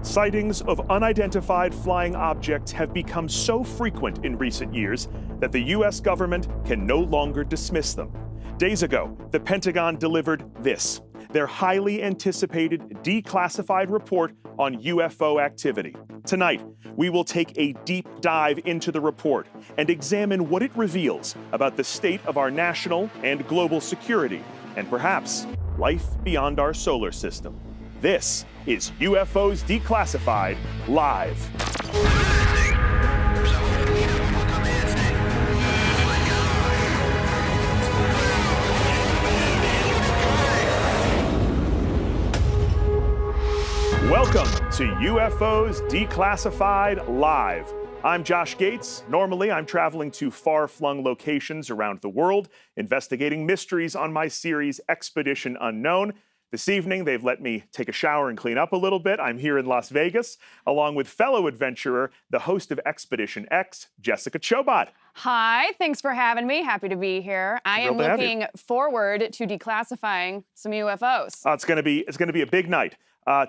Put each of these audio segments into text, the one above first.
Sightings of unidentified flying objects have become so frequent in recent years that the U.S. government can no longer dismiss them. Days ago, the Pentagon delivered this, their highly anticipated declassified report on UFO activity. Tonight, we will take a deep dive into the report and examine what it reveals about the state of our national and global security, and perhaps life beyond our solar system. This is UFOs Declassified Live. Welcome to UFOs Declassified Live. I'm Josh Gates. Normally, I'm traveling to far-flung locations around the world, investigating mysteries on my series Expedition Unknown. This evening, they've let me take a shower and clean up a little bit. I'm here in Las Vegas, along with fellow adventurer, the host of Expedition X, Jessica Chobot. Hi, thanks for having me. Happy to be here. I am looking forward to declassifying some UFOs. It's going to be a big night.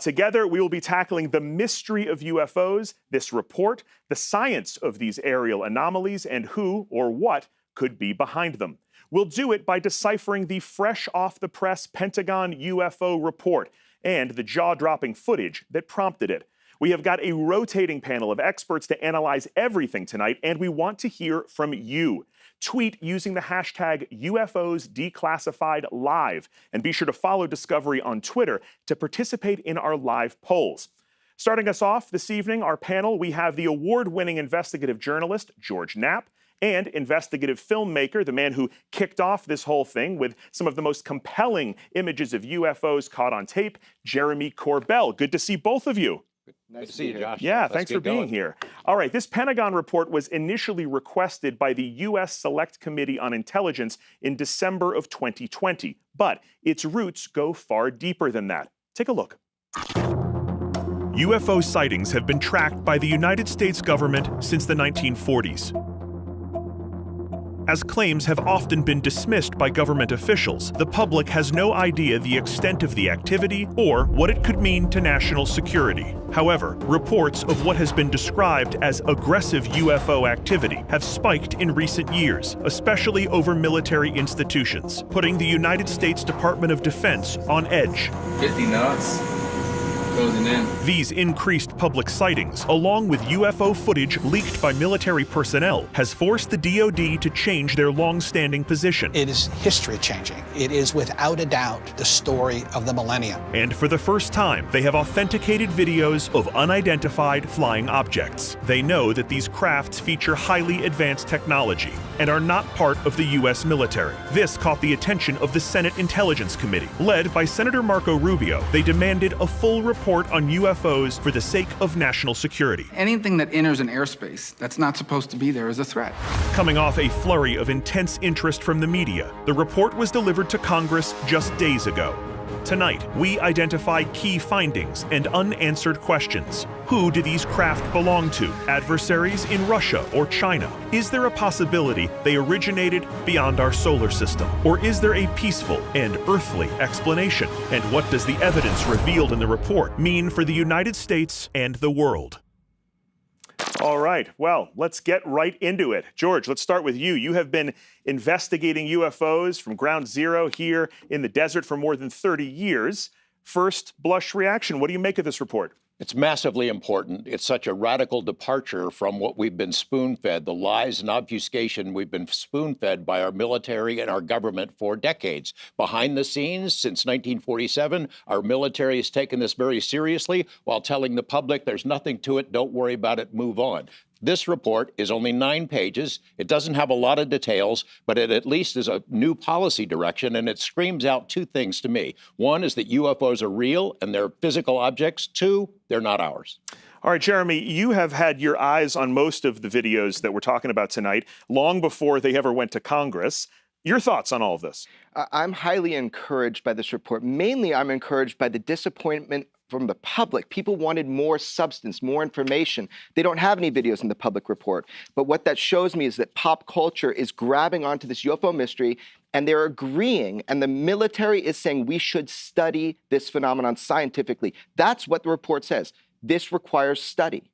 Together, we will be tackling the mystery of UFOs, this report, the science of these aerial anomalies, and who or what could be behind them. We'll do it by deciphering the fresh-off-the-press Pentagon UFO report and the jaw-dropping footage that prompted it. We have got a rotating panel of experts to analyze everything tonight, and we want to hear from you. Tweet using the hashtag UFOs Declassified Live, and be sure to follow Discovery on Twitter to participate in our live polls. Starting us off this evening, our panel, we have the award-winning investigative journalist, George Knapp, and investigative filmmaker, the man who kicked off this whole thing with some of the most compelling images of UFOs caught on tape, Jeremy Corbell. Good to see both of you. Nice to see you, Josh. Yeah, thanks for being here. All right, this Pentagon report was initially requested by the U.S. Select Committee on Intelligence in December of 2020, but its roots go far deeper than that. Take a look. UFO sightings have been tracked by the United States government since the 1940s. As claims have often been dismissed by government officials, the public has no idea the extent of the activity or what it could mean to national security. However, reports of what has been described as aggressive UFO activity have spiked in recent years, especially over military institutions, putting the United States Department of Defense on edge. 50 knots. Closing in. These increased public sightings, along with UFO footage leaked by military personnel, has forced the DoD to change their long-standing position. It is history-changing. It is without a doubt the story of the millennium. And for the first time, they have authenticated videos of unidentified flying objects. They know that these crafts feature highly advanced technology and are not part of the U.S. military. This caught the attention of the Senate Intelligence Committee. Led by Senator Marco Rubio, they demanded a full report on UFOs for the sake of national security. Anything that enters an airspace that's not supposed to be there is a threat. Coming off a flurry of intense interest from the media, the report was delivered to Congress just days ago. Tonight, we identify key findings and unanswered questions. Who do these craft belong to? Adversaries in Russia or China? Is there a possibility they originated beyond our solar system? Or is there a peaceful and earthly explanation? And what does the evidence revealed in the report mean for the United States and the world? All right, well, let's get right into it. George, let's start with you. You have been investigating UFOs from ground zero here in the desert for more than 30 years. First blush reaction, what do you make of this report? It's massively important. It's such a radical departure from what we've been spoon-fed, the lies and obfuscation we've been spoon-fed by our military and our government for decades. Behind the scenes, since 1947, our military has taken this very seriously while telling the public there's nothing to it, don't worry about it, move on. This report is only 9 pages. It doesn't have a lot of details, but it at least is a new policy direction, and it screams out 2 things to me. 1 is that UFOs are real and they're physical objects. 2, they're not ours. All right, Jeremy, you have had your eyes on most of the videos that we're talking about tonight, long before they ever went to Congress. Your thoughts on all of this? I'm highly encouraged by this report. Mainly, I'm encouraged by the disappointment from the public. People wanted more substance, more information. They don't have any videos in the public report. But what that shows me is that pop culture is grabbing onto this UFO mystery, and they're agreeing, and the military is saying we should study this phenomenon scientifically. That's what the report says. This requires study.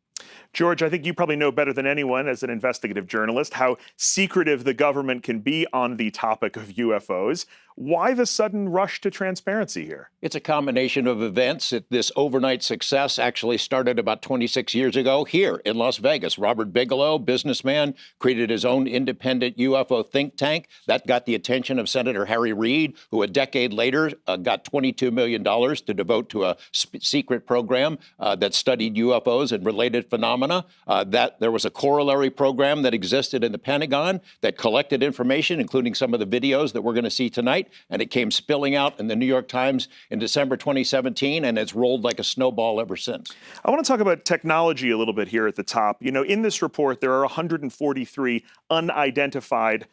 George, I think you probably know better than anyone as an investigative journalist how secretive the government can be on the topic of UFOs. Why the sudden rush to transparency here? It's a combination of events. This overnight success actually started about 26 years ago here in Las Vegas. Robert Bigelow, businessman, created his own independent UFO think tank. That got the attention of Senator Harry Reid, who a decade later got $22 million to devote to a secret program that studied UFOs and related phenomena. That there was a corollary program that existed in the Pentagon that collected information, including some of the videos that we're going to see tonight. And it came spilling out in the New York Times in December 2017, and it's rolled like a snowball ever since. I want to talk about technology a little bit here at the top. You know, in this report, there are 143 unidentified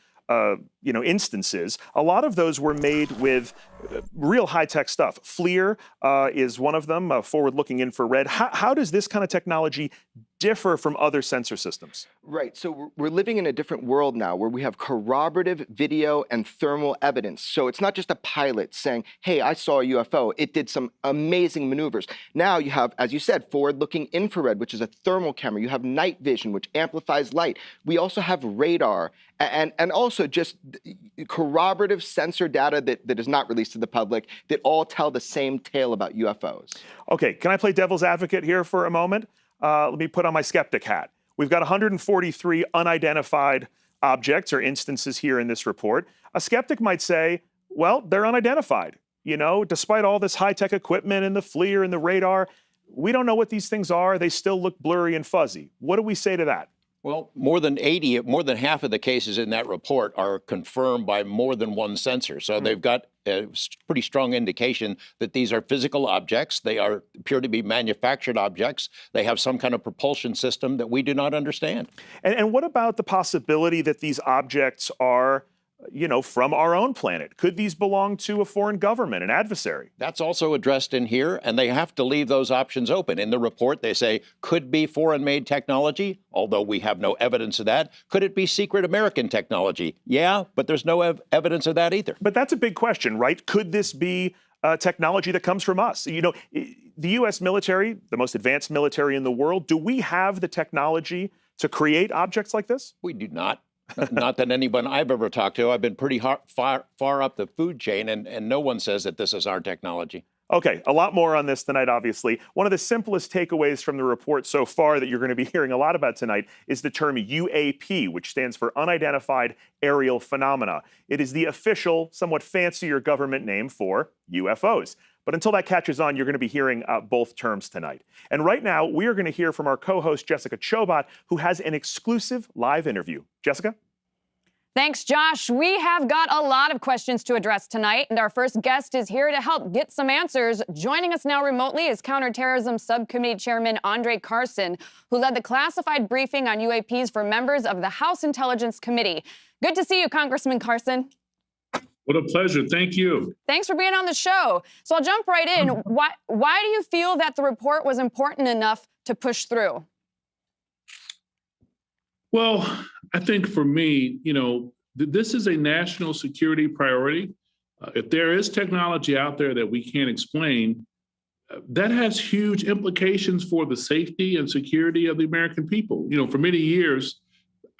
instances. A lot of those were made with real high-tech stuff. FLIR is one of them, forward-looking infrared. How does this kind of technology differ from other sensor systems? Right. So we're living in a different world now where we have corroborative video and thermal evidence. So it's not just a pilot saying, hey, I saw a UFO. It did some amazing maneuvers. Now you have, as you said, forward-looking infrared, which is a thermal camera. You have night vision, which amplifies light. We also have radar and also just corroborative sensor data that is not released to the public that all tell the same tale about UFOs. Okay, can I play devil's advocate here for a moment? Let me put on my skeptic hat. We've got 143 unidentified objects or instances here in this report. A skeptic might say, well, they're unidentified. You know, despite all this high-tech equipment and the FLIR and the radar, we don't know what these things are. They still look blurry and fuzzy. What do we say to that? Well, more than half of the cases in that report are confirmed by more than one sensor. So they've got a pretty strong indication that these are physical objects. They appear to be manufactured objects. They have some kind of propulsion system that we do not understand. And what about the possibility that these objects are, you know, from our own planet? Could these belong to a foreign government, an adversary? That's also addressed in here, and they have to leave those options open. In the report, they say, could be foreign-made technology, although we have no evidence of that. Could it be secret American technology? Yeah, but there's no evidence of that either. But that's a big question, right? Could this be technology that comes from us? You know, the U.S. military, the most advanced military in the world, do we have the technology to create objects like this? We do not. Not that anyone I've ever talked to. I've been pretty far up the food chain, and no one says that this is our technology. Okay, a lot more on this tonight, obviously. One of the simplest takeaways from the report so far that you're going to be hearing a lot about tonight is the term UAP, which stands for Unidentified Aerial Phenomena. It is the official, somewhat fancier government name for UFOs. But until that catches on, you're going to be hearing both terms tonight. And right now, we are going to hear from our co-host, Jessica Chobot, who has an exclusive live interview. Jessica? Thanks, Josh. We have got a lot of questions to address tonight, and our first guest is here to help get some answers. Joining us now remotely is Counterterrorism Subcommittee Chairman Andre Carson, who led the classified briefing on UAPs for members of the House Intelligence Committee. Good to see you, Congressman Carson. What a pleasure. Thank you. Thanks for being on the show. So I'll jump right in. Why do you feel that the report was important enough to push through? Well, I think for me, you know, this is a national security priority. If there is technology out there that we can't explain, that has huge implications for the safety and security of the American people. You know, for many years,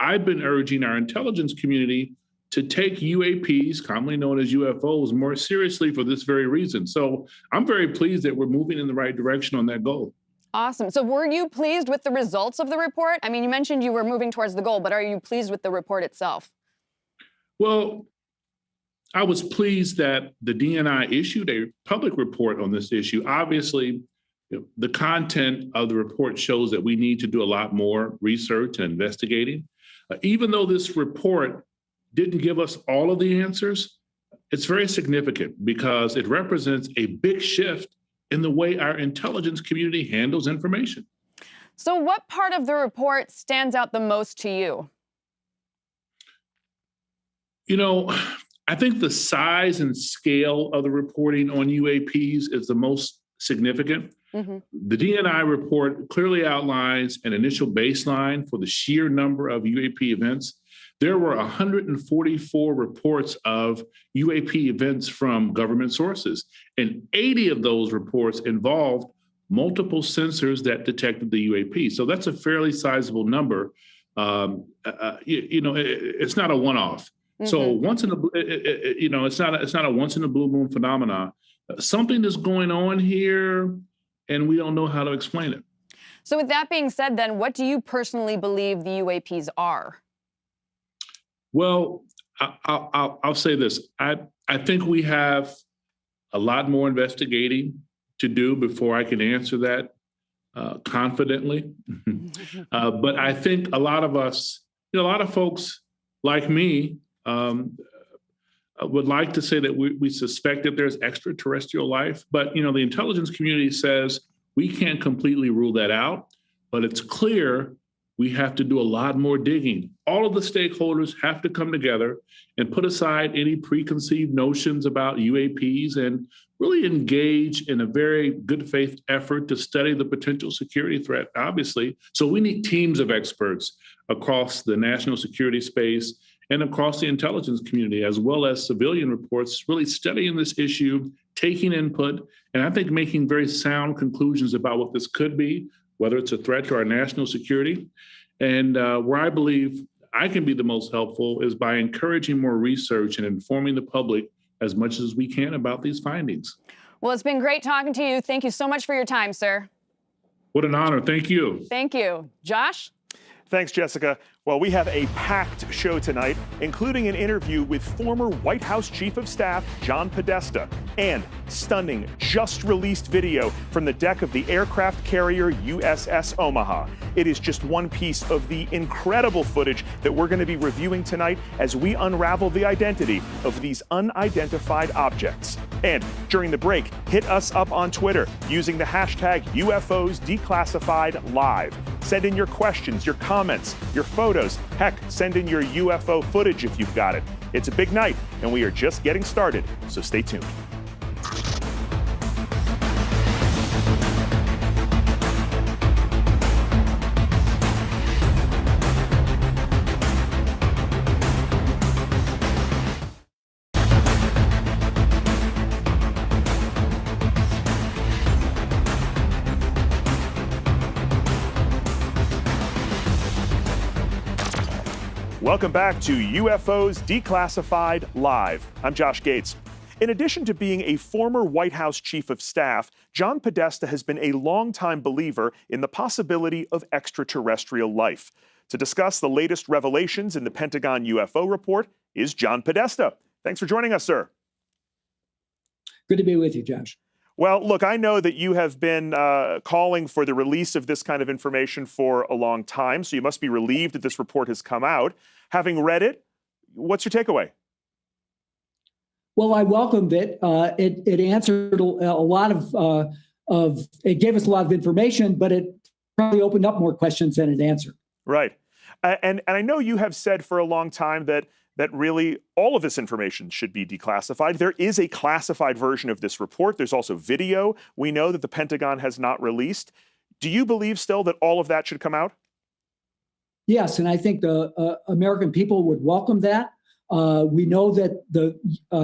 I've been urging our intelligence community to take UAPs, commonly known as UFOs, more seriously for this very reason. So I'm very pleased that we're moving in the right direction on that goal. Awesome. So were you pleased with the results of the report? I mean, you mentioned you were moving towards the goal, but are you pleased with the report itself? Well, I was pleased that the DNI issued a public report on this issue. Obviously, the content of the report shows that we need to do a lot more research and investigating. Even though this report didn't give us all of the answers, it's very significant because it represents a big shift in the way our intelligence community handles information. So what part of the report stands out the most to you? You know, I think the size and scale of the reporting on UAPs is the most significant. Mm-hmm. The DNI report clearly outlines an initial baseline for the sheer number of UAP events. There were 144 reports of UAP events from government sources, and 80 of those reports involved multiple sensors that detected the UAP. So that's a fairly sizable number. It's not a one-off. So once in a, it's not a once in a blue moon phenomena. Something is going on here, and we don't know how to explain it. So with that being said, then, what do you personally believe the UAPs are? Well, I'll say this. I think we have a lot more investigating to do before I can answer that confidently. But I think a lot of us, a lot of folks like me would like to say that we suspect that there's extraterrestrial life. But, the intelligence community says we can't completely rule that out. But it's clear we have to do a lot more digging. All of the stakeholders have to come together and put aside any preconceived notions about UAPs and really engage in a very good faith effort to study the potential security threat, obviously. So we need teams of experts across the national security space and across the intelligence community, as well as civilian reports, really studying this issue, taking input, and I think making very sound conclusions about what this could be, whether it's a threat to our national security. And where I believe I can be the most helpful is by encouraging more research and informing the public as much as we can about these findings. Well, it's been great talking to you. Thank you so much for your time, sir. What an honor. Thank you. Thank you. Josh? Thanks, Jessica. Well, we have a packed show tonight, including an interview with former White House Chief of Staff John Podesta and stunning, just-released video from the deck of the aircraft carrier USS Omaha. It is just one piece of the incredible footage that we're going to be reviewing tonight as we unravel the identity of these unidentified objects. And during the break, hit us up on Twitter using the hashtag UFOs Declassified Live. Send in your questions, your comments, your photos. Heck, send in your UFO footage if you've got it. It's a big night, and we are just getting started, so stay tuned. Welcome back to UFOs Declassified Live. I'm Josh Gates. In addition to being a former White House Chief of Staff, John Podesta has been a longtime believer in the possibility of extraterrestrial life. To discuss the latest revelations in the Pentagon UFO report is John Podesta. Thanks for joining us, sir. Good to be with you, Josh. Well, look, I know that you have been calling for the release of this kind of information for a long time, so you must be relieved that this report has come out. Having read it, what's your takeaway? Well, I welcomed it. It answered a lot of it gave us a lot of information, but it probably opened up more questions than it answered. Right. And I know you have said for a long time that really all of this information should be declassified. There is a classified version of this report. There's also video we know that the Pentagon has not released. Do you believe still that all of that should come out? Yes, and I think the American people would welcome that. We know that the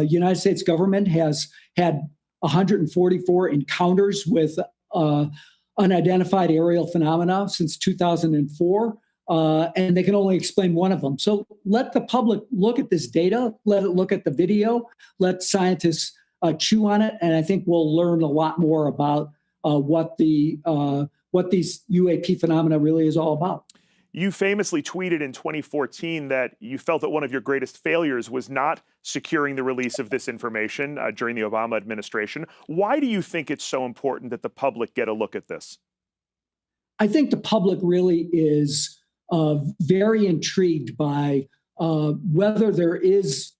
United States government has had 144 encounters with unidentified aerial phenomena since 2004. And they can only explain one of them. So let the public look at this data, let it look at the video, let scientists chew on it, and I think we'll learn a lot more about what these UAP phenomena really is all about. You famously tweeted in 2014 that you felt that one of your greatest failures was not securing the release of this information during the Obama administration. Why do you think it's so important that the public get a look at this? I think the public really is very intrigued by whether there is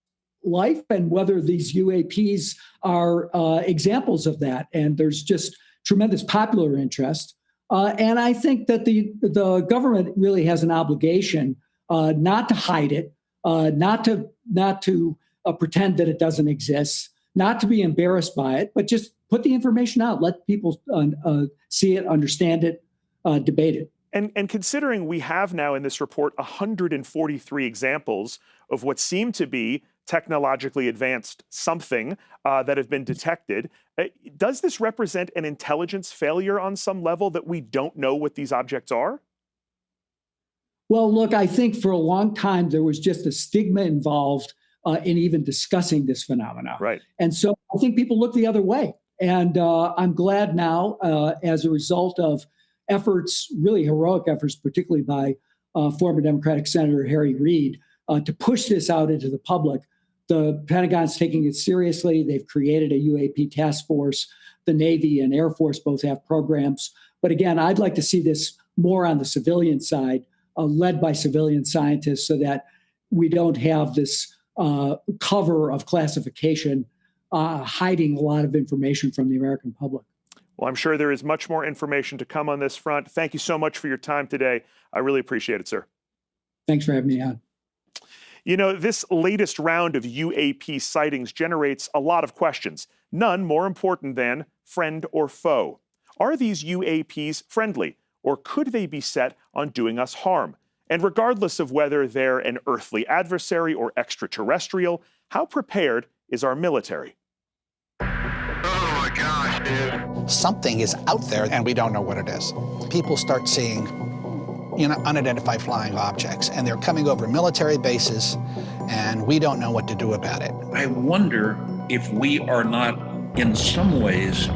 life and whether these UAPs are examples of that. And there's just tremendous popular interest. And I think that the government really has an obligation not to hide it, not to pretend that it doesn't exist, not to be embarrassed by it, but just put the information out, let people see it, understand it, debate it. And considering we have now in this report 143 examples of what seem to be technologically advanced something that have been detected. Does this represent an intelligence failure on some level that we don't know what these objects are? Well, look, I think for a long time there was just a stigma involved in even discussing this phenomenon. Right. And so I think people look the other way. And I'm glad now, as a result of efforts, really heroic efforts, particularly by former Democratic Senator Harry Reid, to push this out into the public. The Pentagon's taking it seriously. They've created a UAP task force. The Navy and Air Force both have programs. But again, I'd like to see this more on the civilian side, led by civilian scientists, so that we don't have this cover of classification hiding a lot of information from the American public. Well, I'm sure there is much more information to come on this front. Thank you so much for your time today. I really appreciate it, sir. Thanks for having me on. You know, this latest round of UAP sightings generates a lot of questions, none more important than friend or foe. Are these UAPs friendly, or could they be set on doing us harm? And regardless of whether they're an earthly adversary or extraterrestrial, how prepared is our military? Oh my gosh, dude. Something is out there and we don't know what it is. People start seeing, unidentified flying objects, and they're coming over military bases, and we don't know what to do about it. I wonder if we are not, in some ways,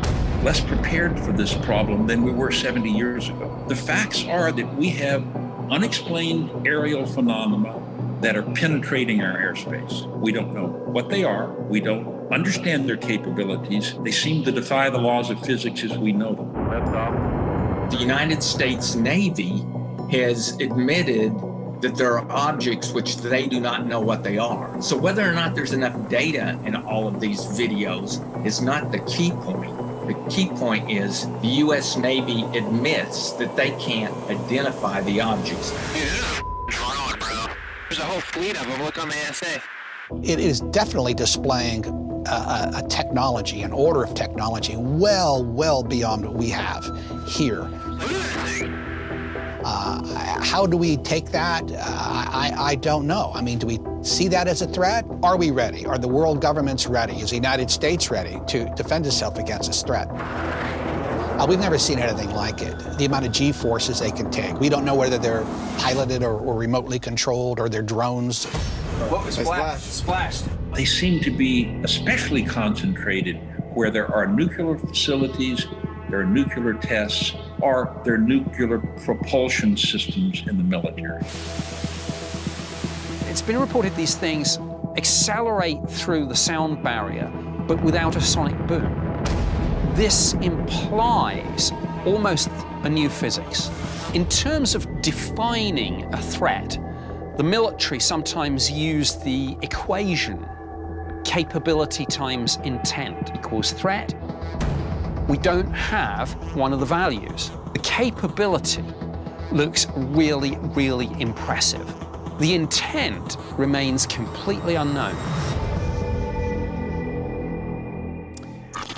less prepared for this problem than we were 70 years ago. The facts are that we have unexplained aerial phenomena that are penetrating our airspace. We don't know what they are. We don't understand their capabilities. They seem to defy the laws of physics as we know them. The United States Navy has admitted that there are objects which they do not know what they are. So whether or not there's enough data in all of these videos is not the key point. The key point is the U.S. Navy admits that they can't identify the objects. Drone, bro. There's a whole fleet of them. Look on the ASA. It is definitely displaying a technology, an order of technology, well beyond what we have here. Look at that thing. How do we take that? I don't know. I mean, do we see that as a threat? Are we ready? Are the world governments ready? Is the United States ready to defend itself against this threat? We've never seen anything like it. The amount of G-forces they can take. We don't know whether they're piloted or remotely controlled, or they're drones. What was splashed? They seem to be especially concentrated where there are nuclear facilities, there are nuclear tests, or there are nuclear propulsion systems in the military. It's been reported these things accelerate through the sound barrier, but without a sonic boom. This implies almost a new physics. In terms of defining a threat, the military sometimes use the equation capability times intent equals threat. We don't have one of the values. The capability looks really impressive. The intent remains completely unknown.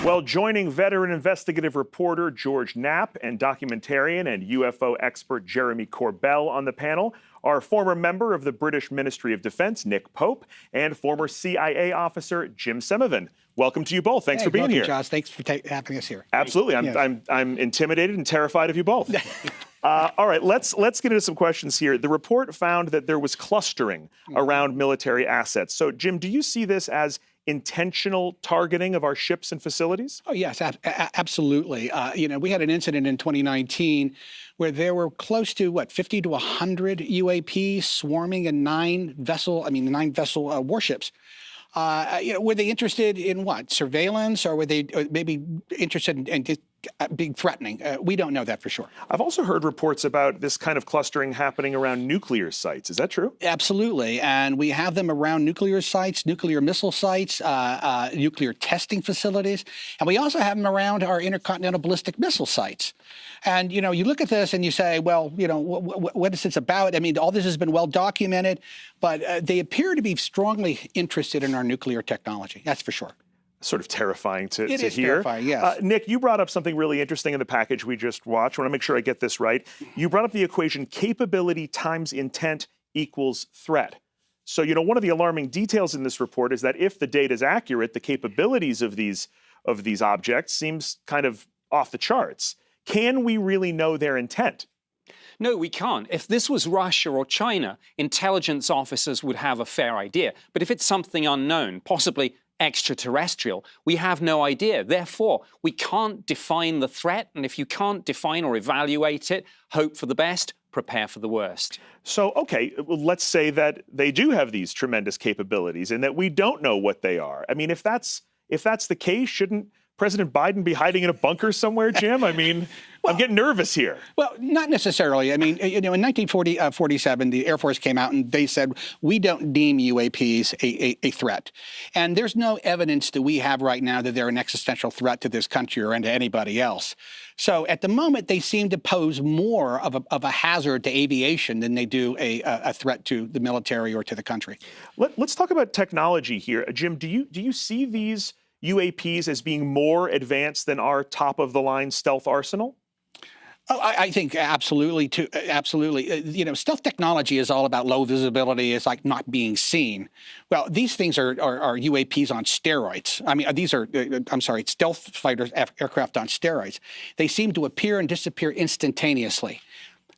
Well, joining veteran investigative reporter George Knapp and documentarian and UFO expert Jeremy Corbell on the panel are former member of the British Ministry of Defense, Nick Pope, and former CIA officer Jim Semovan. Welcome to you both. Thanks for being here. Josh. Thanks for having us here. Absolutely. I'm intimidated and terrified of you both. All right, let's get into some questions here. The report found that there was clustering around military assets. So, Jim, do you see this as intentional targeting of our ships and facilities? Oh, yes, absolutely. We had an incident in 2019 where there were close to, 50 to 100 UAPs swarming in 9 vessel warships. Were they interested in what? Surveillance, or were they maybe interested in just being threatening? We don't know that for sure. I've also heard reports about this kind of clustering happening around nuclear sites. Is that true? Absolutely. And we have them around nuclear sites, nuclear missile sites, nuclear testing facilities. And we also have them around our intercontinental ballistic missile sites. And, you look at this and you say, well, what is this about? I mean, all this has been well documented, but they appear to be strongly interested in our nuclear technology. That's for sure. Sort of terrifying to hear. It is terrifying, yes. Nick, you brought up something really interesting in the package we just watched. I want to make sure I get this right. You brought up the equation capability times intent equals threat. So, one of the alarming details in this report is that if the data is accurate, the capabilities of these objects seems kind of off the charts. Can we really know their intent? No, we can't. If this was Russia or China, intelligence officers would have a fair idea. But if it's something unknown, possibly extraterrestrial, we have no idea. Therefore, we can't define the threat. And if you can't define or evaluate it, hope for the best, prepare for the worst. So, okay, well, let's say that they do have these tremendous capabilities and that we don't know what they are. I mean, if that's the case, shouldn't President Biden be hiding in a bunker somewhere, Jim? I mean, I'm getting nervous here. Well, not necessarily. I mean, in 1947, the Air Force came out and they said, we don't deem UAPs a threat. And there's no evidence that we have right now that they're an existential threat to this country or to anybody else. So at the moment, they seem to pose more of a hazard to aviation than they do a threat to the military or to the country. Let's talk about technology here. Jim, do you see these UAPs as being more advanced than our top-of-the-line stealth arsenal? Oh, I think absolutely. Absolutely. Stealth technology is all about low visibility. It's like not being seen. Well, these things are UAPs on steroids. I mean, these are, stealth fighters, aircraft on steroids. They seem to appear and disappear instantaneously.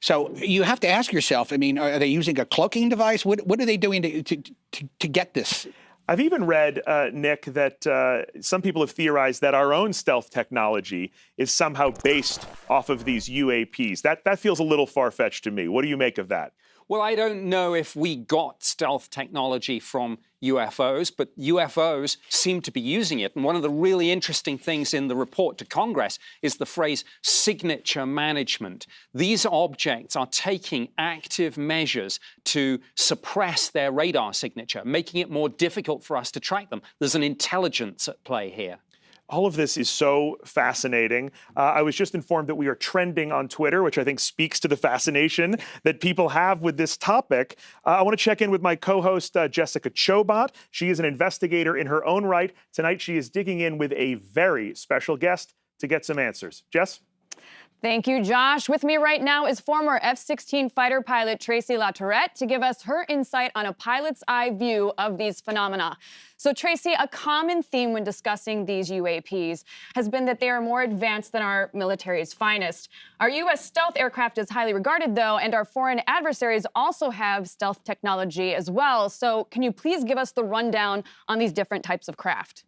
So you have to ask yourself, I mean, are they using a cloaking device? What are they doing to get this? I've even read, Nick, that some people have theorized that our own stealth technology is somehow based off of these UAPs. That feels a little far-fetched to me. What do you make of that? Well, I don't know if we got stealth technology from UFOs, but UFOs seem to be using it. And one of the really interesting things in the report to Congress is the phrase signature management. These objects are taking active measures to suppress their radar signature, making it more difficult for us to track them. There's an intelligence at play here. All of this is so fascinating. I was just informed that we are trending on Twitter, which I think speaks to the fascination that people have with this topic. I want to check in with my co-host, Jessica Chobot. She is an investigator in her own right. Tonight, she is digging in with a very special guest to get some answers. Jess? Thank you, Josh. With me right now is former F-16 fighter pilot Tracy LaTourette to give us her insight on a pilot's eye view of these phenomena. So, Tracy, a common theme when discussing these UAPs has been that they are more advanced than our military's finest. Our U.S. stealth aircraft is highly regarded, though, and our foreign adversaries also have stealth technology as well. So, can you please give us the rundown on these different types of craft?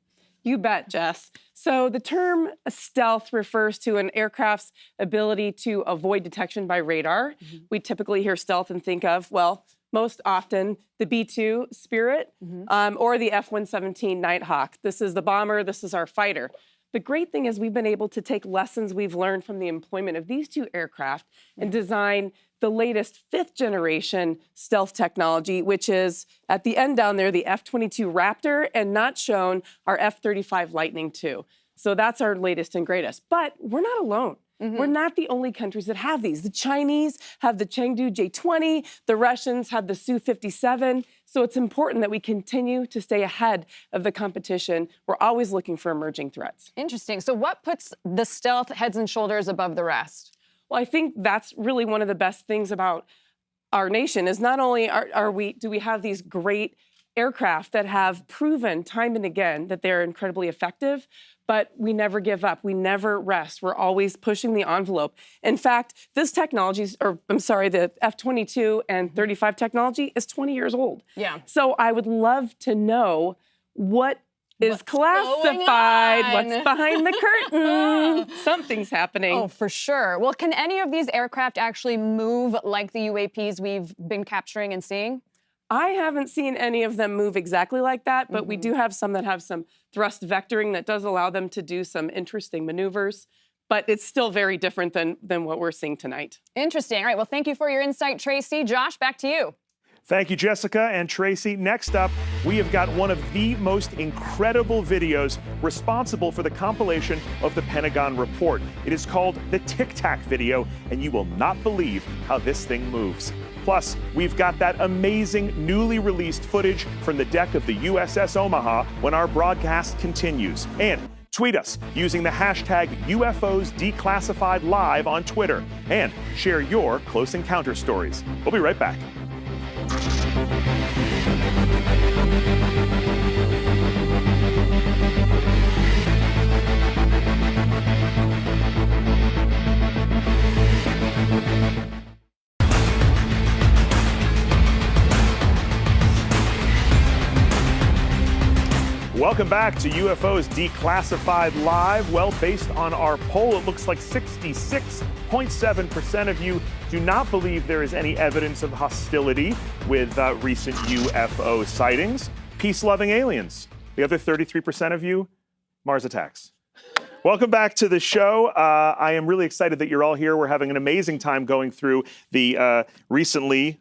You bet, Jess. So the term stealth refers to an aircraft's ability to avoid detection by radar. Mm-hmm. We typically hear stealth and think of, well, most often the B-2 Spirit or the F-117 Nighthawk. This is the bomber, this is our fighter. The great thing is we've been able to take lessons we've learned from the employment of these two aircraft and design the latest 5th generation stealth technology, which is at the end down there, the F-22 Raptor, and not shown, our F-35 Lightning II. So that's our latest and greatest. But we're not alone. We're not the only countries that have these. The Chinese have the Chengdu J-20, the Russians have the Su-57. So it's important that we continue to stay ahead of the competition. We're always looking for emerging threats. Interesting. So what puts the stealth heads and shoulders above the rest? Well, I think that's really one of the best things about our nation is not only do we have these great aircraft that have proven time and again that they're incredibly effective, but we never give up. We never rest. We're always pushing the envelope. In fact, this technology, the F-22 and 35 technology is 20 years old. Yeah. So I would love to know what's classified, what's behind the curtain. Something's happening. Oh, for sure. Well, can any of these aircraft actually move like the UAPs we've been capturing and seeing? I haven't seen any of them move exactly like that, but we do have some that have some thrust vectoring that does allow them to do some interesting maneuvers. But it's still very different than what we're seeing tonight. Interesting. All right. Well, thank you for your insight, Tracy. Josh, back to you. Thank you, Jessica and Tracy. Next up, we have got one of the most incredible videos responsible for the compilation of the Pentagon report. It is called the Tic Tac video, and you will not believe how this thing moves. Plus, we've got that amazing newly released footage from the deck of the USS Omaha when our broadcast continues. And tweet us using the hashtag UFOs Declassified Live on Twitter and share your close encounter stories. We'll be right back. Welcome back to UFOs Declassified Live. Well, based on our poll, it looks like 66.7% of you do not believe there is any evidence of hostility with recent UFO sightings. Peace-loving aliens. The other 33% of you, Mars attacks. Welcome back to the show. I am really excited that you're all here. We're having an amazing time going through the recently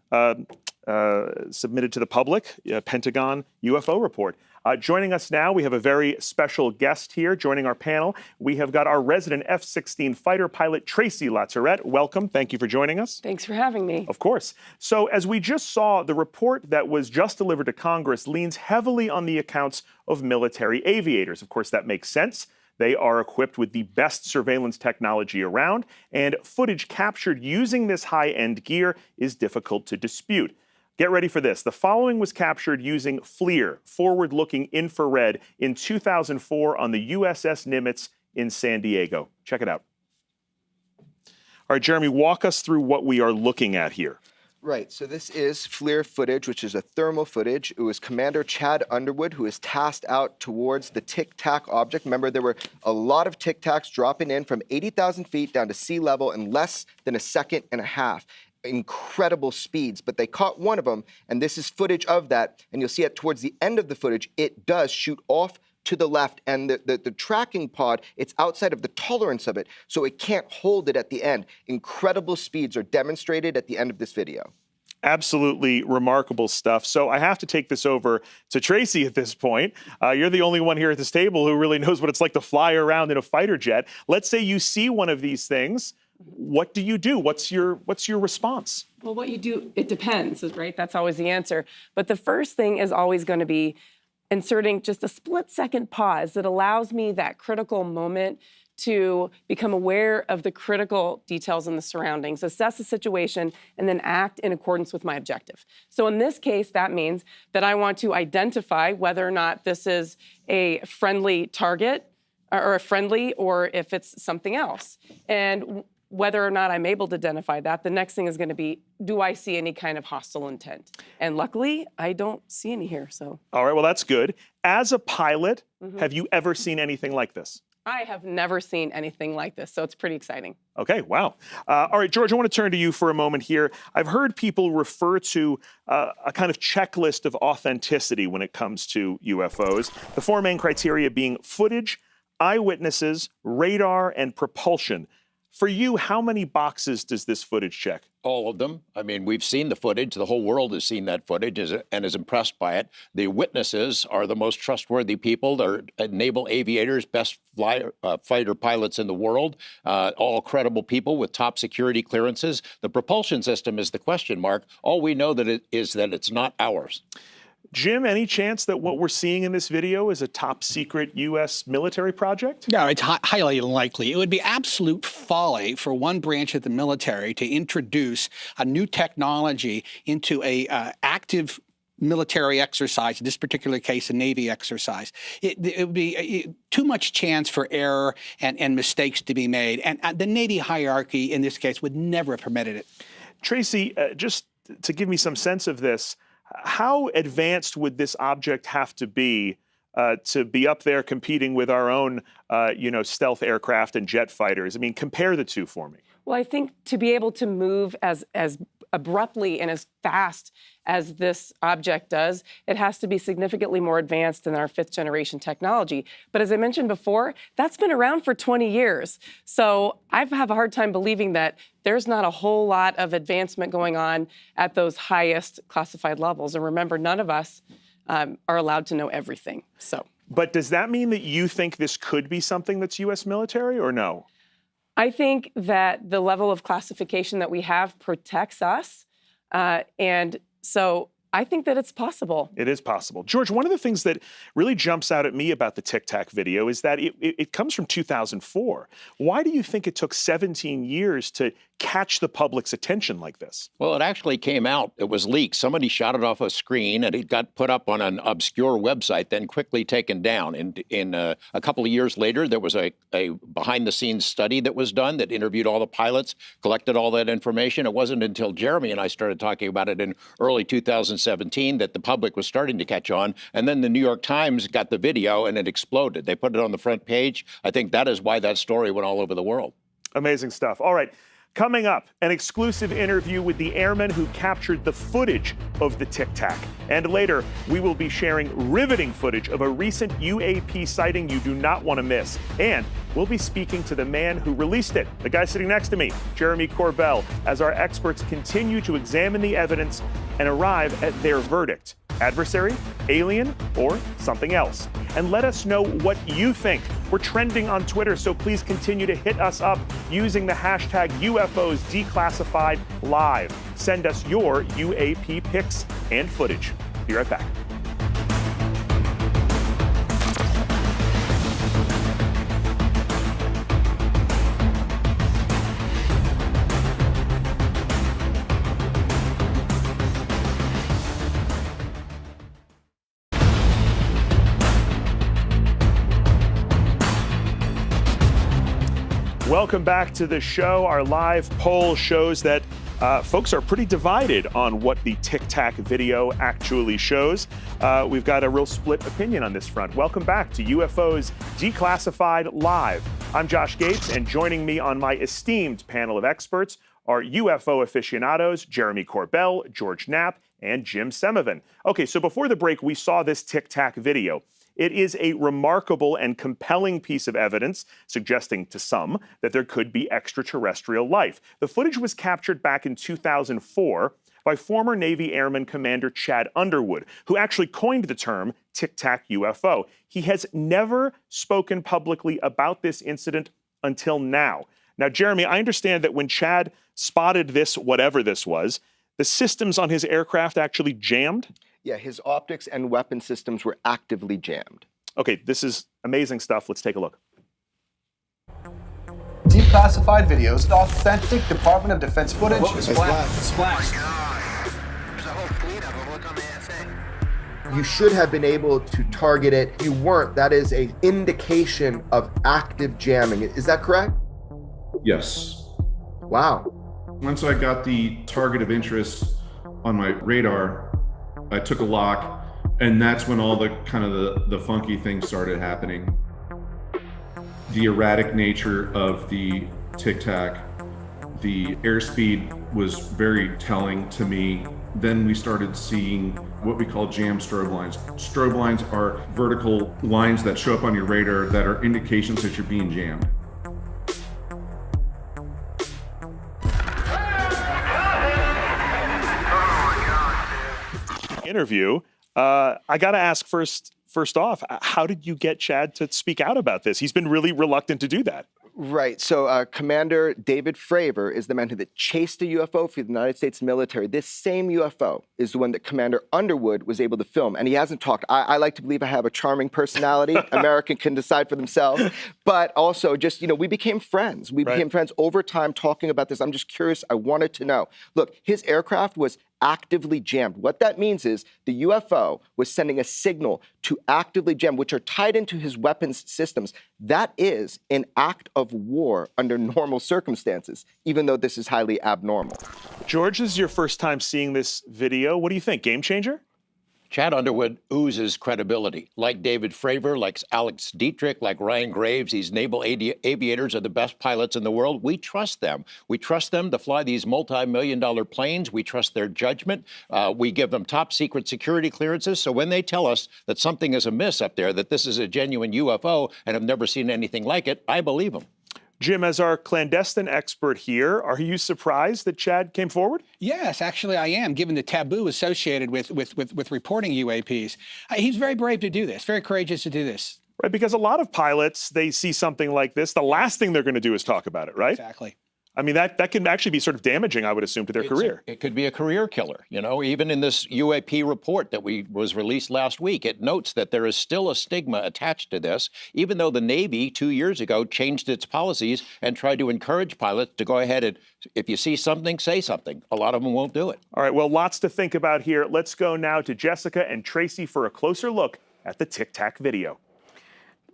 submitted to the public Pentagon UFO report. Joining us now, we have a very special guest here. Joining our panel, we have got our resident F-16 fighter pilot, Tracy Laturette. Welcome. Thank you for joining us. Thanks for having me. Of course. So as we just saw, the report that was just delivered to Congress leans heavily on the accounts of military aviators. Of course, that makes sense. They are equipped with the best surveillance technology around, and footage captured using this high-end gear is difficult to dispute. Get ready for this. The following was captured using FLIR, forward-looking infrared, in 2004 on the USS Nimitz in San Diego. Check it out. All right, Jeremy, walk us through what we are looking at here. Right, so this is FLIR footage, which is a thermal footage. It was Commander Chad Underwood who was tasked out towards the Tic Tac object. Remember, there were a lot of Tic Tacs dropping in from 80,000 feet down to sea level in less than a second and a half. Incredible speeds, but they caught one of them, and this is footage of that, and you'll see it towards the end of the footage, it does shoot off to the left, and the tracking pod, it's outside of the tolerance of it, so it can't hold it at the end. Incredible speeds are demonstrated at the end of this video. Absolutely remarkable stuff. So I have to take this over to Tracy at this point. You're the only one here at this table who really knows what it's like to fly around in a fighter jet. Let's say you see one of these things. What do you do? What's your response? Well, what you do, it depends, right? That's always the answer. But the first thing is always going to be inserting just a split-second pause that allows me that critical moment to become aware of the critical details in the surroundings, assess the situation, and then act in accordance with my objective. So in this case, that means that I want to identify whether or not this is a friendly target or if it's something else. And whether or not I'm able to identify that, the next thing is going to be, do I see any kind of hostile intent? And luckily, I don't see any here, so. All right, well, that's good. As a pilot, have you ever seen anything like this? I have never seen anything like this, so it's pretty exciting. Okay, wow. All right, George, I want to turn to you for a moment here. I've heard people refer to a kind of checklist of authenticity when it comes to UFOs. The four main criteria being footage, eyewitnesses, radar, and propulsion. For you, how many boxes does this footage check? All of them. I mean, we've seen the footage. The whole world has seen that footage and is impressed by it. The witnesses are the most trustworthy people. They're naval aviators, best fighter pilots in the world, all credible people with top security clearances. The propulsion system is the question mark. All we know is that it's not ours. Jim, any chance that what we're seeing in this video is a top secret U.S. military project? No, it's highly unlikely. It would be absolute folly for one branch of the military to introduce a new technology into a active military exercise, in this particular case, a Navy exercise. It would be too much chance for error and mistakes to be made. And the Navy hierarchy, in this case, would never have permitted it. Tracy, just to give me some sense of this, how advanced would this object have to be up there competing with our own, stealth aircraft and jet fighters? I mean, compare the two for me. Well, I think to be able to move as abruptly and as fast as this object does, it has to be significantly more advanced than our fifth-generation technology. But as I mentioned before, that's been around for 20 years. So I have a hard time believing that there's not a whole lot of advancement going on at those highest classified levels. And remember, none of us are allowed to know everything. So. But does that mean that you think this could be something that's U.S. military or no? I think that the level of classification that we have protects us. And so I think that it's possible. It is possible. George, one of the things that really jumps out at me about the Tic Tac video is that it comes from 2004. Why do you think it took 17 years to catch the public's attention like this? Well, it actually came out. It was leaked. Somebody shot it off a screen, and it got put up on an obscure website, then quickly taken down. In a couple of years later, there was a behind-the-scenes study that was done that interviewed all the pilots, collected all that information. It wasn't until Jeremy and I started talking about it in early 2017 that the public was starting to catch on. And then the New York Times got the video, and it exploded. They put it on the front page. I think that is why that story went all over the world. Amazing stuff. All right. Coming up, an exclusive interview with the airmen who captured the footage of the Tic Tac. And later, we will be sharing riveting footage of a recent UAP sighting you do not want to miss. And we'll be speaking to the man who released it, the guy sitting next to me, Jeremy Corbell, as our experts continue to examine the evidence and arrive at their verdict. Adversary, alien, or something else? And let us know what you think. We're trending on Twitter, so please continue to hit us up using the hashtag UFOs Declassified Live. Send us your UAP pics and footage. Be right back. Welcome back to the show. Our live poll shows that folks are pretty divided on what the Tic Tac video actually shows. We've got a real split opinion on this front. Welcome back to UFOs Declassified Live. I'm Josh Gates, and joining me on my esteemed panel of experts are UFO aficionados Jeremy Corbell, George Knapp, and Jim Semovan. Okay, so before the break, we saw this Tic Tac video. It is a remarkable and compelling piece of evidence, suggesting to some that there could be extraterrestrial life. The footage was captured back in 2004 by former Navy Airman Commander Chad Underwood, who actually coined the term Tic Tac UFO. He has never spoken publicly about this incident until now. Now, Jeremy, I understand that when Chad spotted this, whatever this was, the systems on his aircraft actually jammed? Yeah, his optics and weapon systems were actively jammed. Okay, this is amazing stuff. Let's take a look. Declassified videos, authentic Department of Defense footage. Splash. There's a whole fleet of them. Look on the ASA. You should have been able to target it. You weren't. That is an indication of active jamming. Is that correct? Yes. Wow. Once I got the target of interest on my radar, I took a lock, and that's when all the kind of the funky things started happening. The erratic nature of the Tic Tac, the airspeed was very telling to me. Then we started seeing what we call jam strobe lines. Strobe lines are vertical lines that show up on your radar that are indications that you're being jammed. Interview. I got to ask first off, how did you get Chad to speak out about this? He's been really reluctant to do that. Right. So Commander David Fravor is the man who chased a UFO for the United States military. This same UFO is the one that Commander Underwood was able to film, and he hasn't talked. I like to believe I have a charming personality. American can decide for themselves. But also just, we became friends. We became friends over time talking about this. I'm just curious. I wanted to know. Look, his aircraft was actively jammed. What that means is the UFO was sending a signal to actively jam, which are tied into his weapons systems. That is an act of war under normal circumstances, even though this is highly abnormal. George, this is your first time seeing this video. What do you think? Game changer? Chad Underwood oozes credibility. Like David Fravor, like Alex Dietrich, like Ryan Graves, these naval aviators are the best pilots in the world. We trust them. We trust them to fly these multi-million-dollar planes. We trust their judgment. We give them top secret security clearances. So when they tell us that something is amiss up there, that this is a genuine UFO and have never seen anything like it, I believe them. Jim, as our clandestine expert here, are you surprised that Chad came forward? Yes, actually I am, given the taboo associated with reporting UAPs. He's very brave to do this, very courageous to do this. Right, because a lot of pilots, they see something like this, the last thing they're going to do is talk about it, right? Exactly. I mean, that can actually be sort of damaging, I would assume, to their career. It could be a career killer. You know, even in this UAP report that was released last week, it notes that there is still a stigma attached to this, even though the Navy 2 years ago changed its policies and tried to encourage pilots to go ahead and, if you see something, say something. A lot of them won't do it. All right, well, lots to think about here. Let's go now to Jessica and Tracy for a closer look at the Tic Tac video.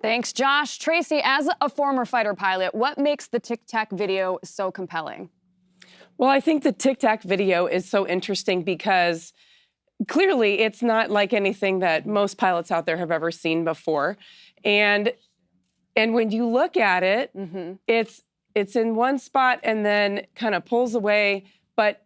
Thanks, Josh. Tracy, as a former fighter pilot, what makes the Tic Tac video so compelling? Well, I think the Tic Tac video is so interesting because clearly it's not like anything that most pilots out there have ever seen before. And when you look at it, it's in one spot and then kind of pulls away, but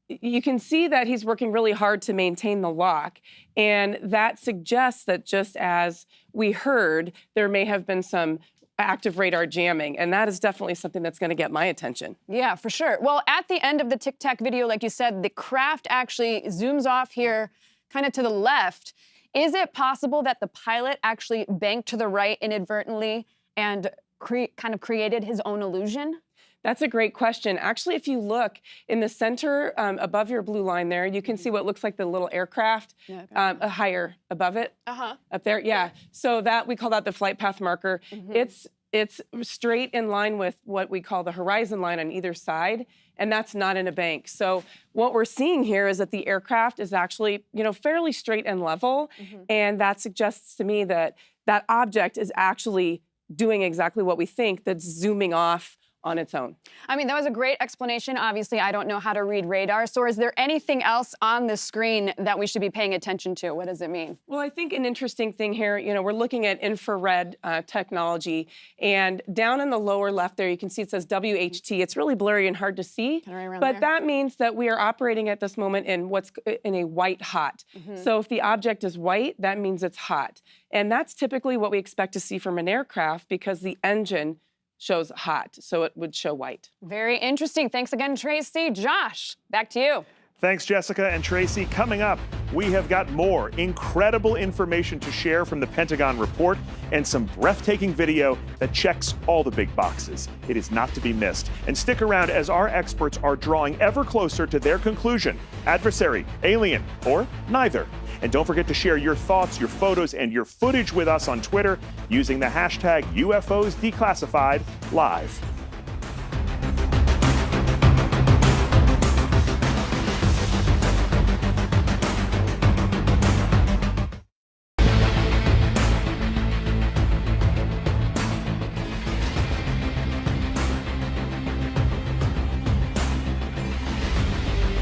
you can see that he's working really hard to maintain the lock. And that suggests that just as we heard, there may have been some active radar jamming. And that is definitely something that's going to get my attention. Yeah, for sure. Well, at the end of the Tic Tac video, like you said, the craft actually zooms off here kind of to the left. Is it possible that the pilot actually banked to the right inadvertently and kind of created his own illusion? That's a great question. Actually, if you look in the center above your blue line there, you can see what looks like the little aircraft higher above it, up there. Yeah. So that we call that the flight path marker. It's straight in line with what we call the horizon line on either side, and that's not in a bank. So what we're seeing here is that the aircraft is actually, fairly straight and level, and that suggests to me that that object is actually doing exactly what we think, that's zooming off on its own. I mean, that was a great explanation. Obviously, I don't know how to read radar. So is there anything else on the screen that we should be paying attention to? What does it mean? Well, I think an interesting thing here, we're looking at infrared technology. And down in the lower left there, you can see it says WHT. It's really blurry and hard to see. But that means that we are operating at this moment in in a white hot. So if the object is white, that means it's hot. And that's typically what we expect to see from an aircraft because the engine shows hot, so it would show white. Very interesting. Thanks again, Tracy. Josh, back to you. Thanks, Jessica and Tracy. Coming up, we have got more incredible information to share from the Pentagon report and some breathtaking video that checks all the big boxes. It is not to be missed. And stick around as our experts are drawing ever closer to their conclusion: adversary, alien, or neither. And don't forget to share your thoughts, your photos, and your footage with us on Twitter using the hashtag UFOs Declassified Live.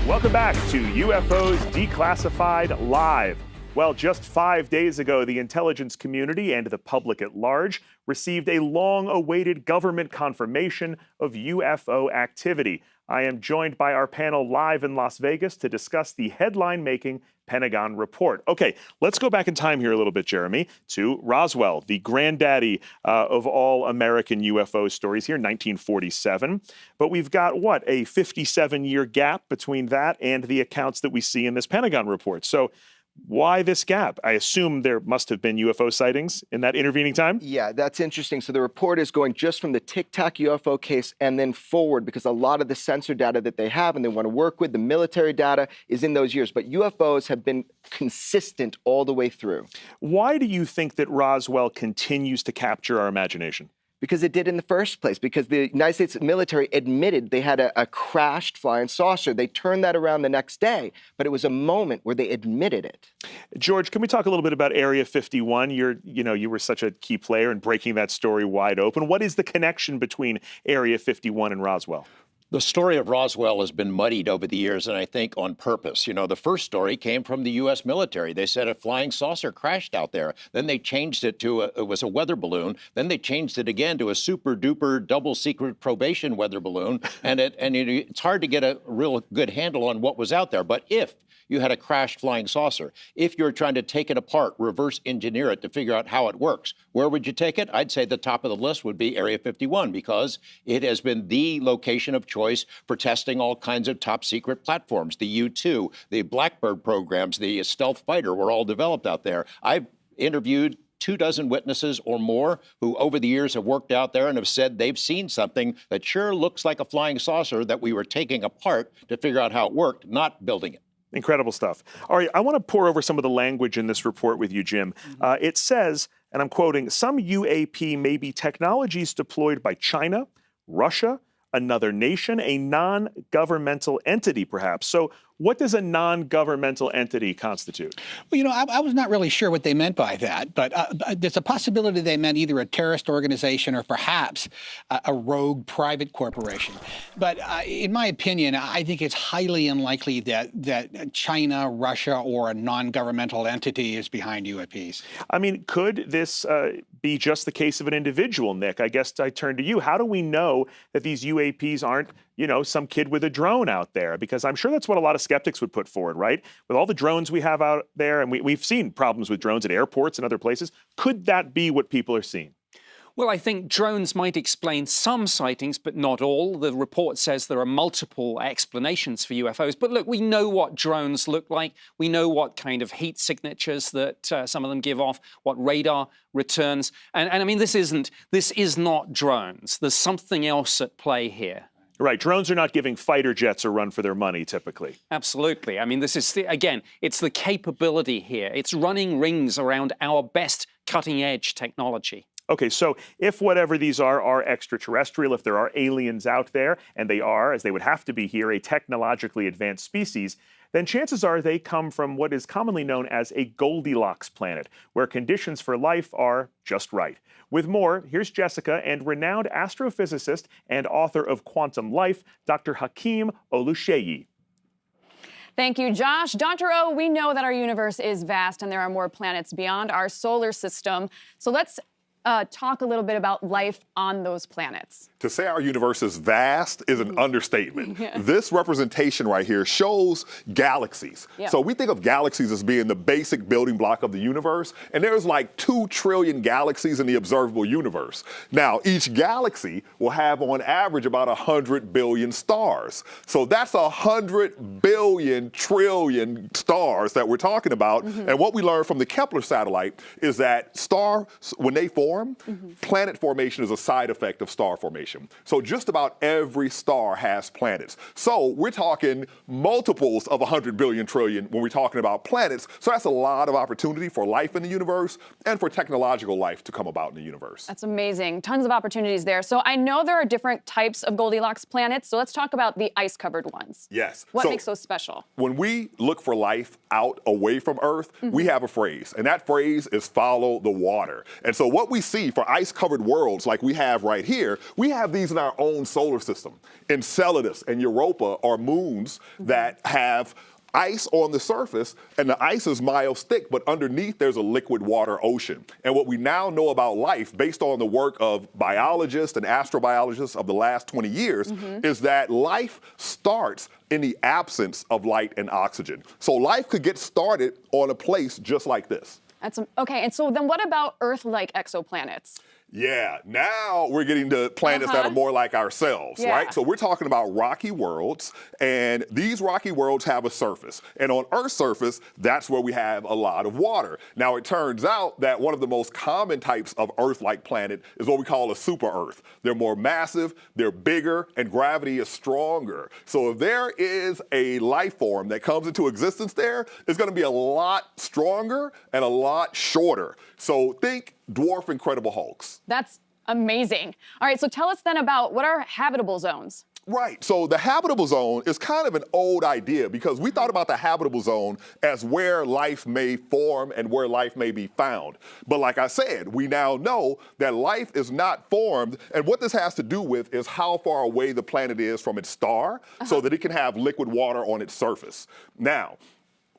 Welcome back to UFOs Declassified Live. Well, just 5 days ago, the intelligence community and the public at large received a long-awaited government confirmation of UFO activity. I am joined by our panel live in Las Vegas to discuss the headline-making Pentagon report. Okay, let's go back in time here a little bit, Jeremy, to Roswell, the granddaddy of all American UFO stories here, 1947. But we've got, what, a 57-year gap between that and the accounts that we see in this Pentagon report. So why this gap? I assume there must have been UFO sightings in that intervening time? Yeah, that's interesting. So the report is going just from the Tic Tac UFO case and then forward, because a lot of the sensor data that they have and they want to work with, the military data, is in those years. But UFOs have been consistent all the way through. Why do you think that Roswell continues to capture our imagination? Because it did in the first place, because the United States military admitted they had a crashed flying saucer. They turned that around the next day, but it was a moment where they admitted it. George, can we talk a little bit about Area 51? You were such a key player in breaking that story wide open. What is the connection between Area 51 and Roswell? The story of Roswell has been muddied over the years, and I think on purpose. The first story came from the U.S. military. They said a flying saucer crashed out there. Then they changed it to it was a weather balloon. Then they changed it again to a super-duper double-secret probation weather balloon. And it's hard to get a real good handle on what was out there. But if you had a crashed flying saucer, if you're trying to take it apart, reverse engineer it to figure out how it works, where would you take it? I'd say the top of the list would be Area 51, because it has been the location of choice for testing all kinds of top secret platforms. The U-2, the Blackbird programs, the stealth fighter were all developed out there. I've interviewed 24 witnesses or more who over the years have worked out there and have said they've seen something that sure looks like a flying saucer that we were taking apart to figure out how it worked, not building it. Incredible stuff. All right, I want to pour over some of the language in this report with you, Jim. It says, and I'm quoting, some UAP may be technologies deployed by China, Russia, another nation, a non-governmental entity, perhaps. So what does a non-governmental entity constitute? Well, you know, I was not really sure what they meant by that, but there's a possibility they meant either a terrorist organization or perhaps a rogue private corporation. But in my opinion, I think it's highly unlikely that China, Russia, or a non-governmental entity is behind UAPs. I mean, could this be just the case of an individual, Nick? I guess I turn to you. How do we know that these UAPs aren't, you know, some kid with a drone out there? Because I'm sure that's what a lot of skeptics would put forward, right? With all the drones we have out there, and we've seen problems with drones at airports and other places, could that be what people are seeing? Well, I think drones might explain some sightings, but not all. The report says there are multiple explanations for UFOs. But look, we know what drones look like. We know what kind of heat signatures that some of them give off, what radar returns. And I mean, this is not drones. There's something else at play here. Right. Drones are not giving fighter jets a run for their money, typically. Absolutely. I mean, this is, again, it's the capability here. It's running rings around our best cutting-edge technology. Okay, so if whatever these are extraterrestrial, if there are aliens out there, and they are, as they would have to be here, a technologically advanced species, then chances are they come from what is commonly known as a Goldilocks planet, where conditions for life are just right. With more, here's Jessica and renowned astrophysicist and author of Quantum Life, Dr. Hakeem Oluseyi. Thank you, Josh. Dr. O, we know that our universe is vast and there are more planets beyond our solar system. So let's talk a little bit about life on those planets. To say our universe is vast is an understatement. This representation right here shows galaxies. So we think of galaxies as being the basic building block of the universe, and there's like 2 trillion galaxies in the observable universe. Now, each galaxy will have on average about 100 billion stars. So that's 100 billion trillion stars that we're talking about. And what we learned from the Kepler satellite is that stars, when they form, planet formation is a side effect of star formation. So just about every star has planets. So we're talking multiples of 100 billion trillion when we're talking about planets. So that's a lot of opportunity for life in the universe and for technological life to come about in the universe. That's amazing. Tons of opportunities there. So I know there are different types of Goldilocks planets. So let's talk about the ice-covered ones. Yes. What makes those special? When we look for life out away from Earth, we have a phrase, and that phrase is follow the water. And so what we see for ice-covered worlds like we have right here, we have these in our own solar system. Enceladus and Europa are moons that have ice on the surface, and the ice is miles thick, but underneath there's a liquid water ocean. And what we now know about life, based on the work of biologists and astrobiologists of the last 20 years, is that life starts in the absence of light and oxygen. So life could get started on a place just like this. That's okay. And so then what about Earth-like exoplanets? Yeah, now we're getting to planets that are more like ourselves, right? So we're talking about rocky worlds, and these rocky worlds have a surface. And on Earth's surface, that's where we have a lot of water. Now, it turns out that one of the most common types of Earth-like planet is what we call a super-Earth. They're more massive, they're bigger, and gravity is stronger. So if there is a life form that comes into existence there, it's gonna be a lot stronger and a lot shorter. So think dwarf Incredible Hulks. That's amazing. All right, so tell us then about what are habitable zones? Right, so the habitable zone is kind of an old idea because we thought about the habitable zone as where life may form and where life may be found. But like I said, we now know that life is not formed, and what this has to do with is how far away the planet is from its star so that it can have liquid water on its surface. Now,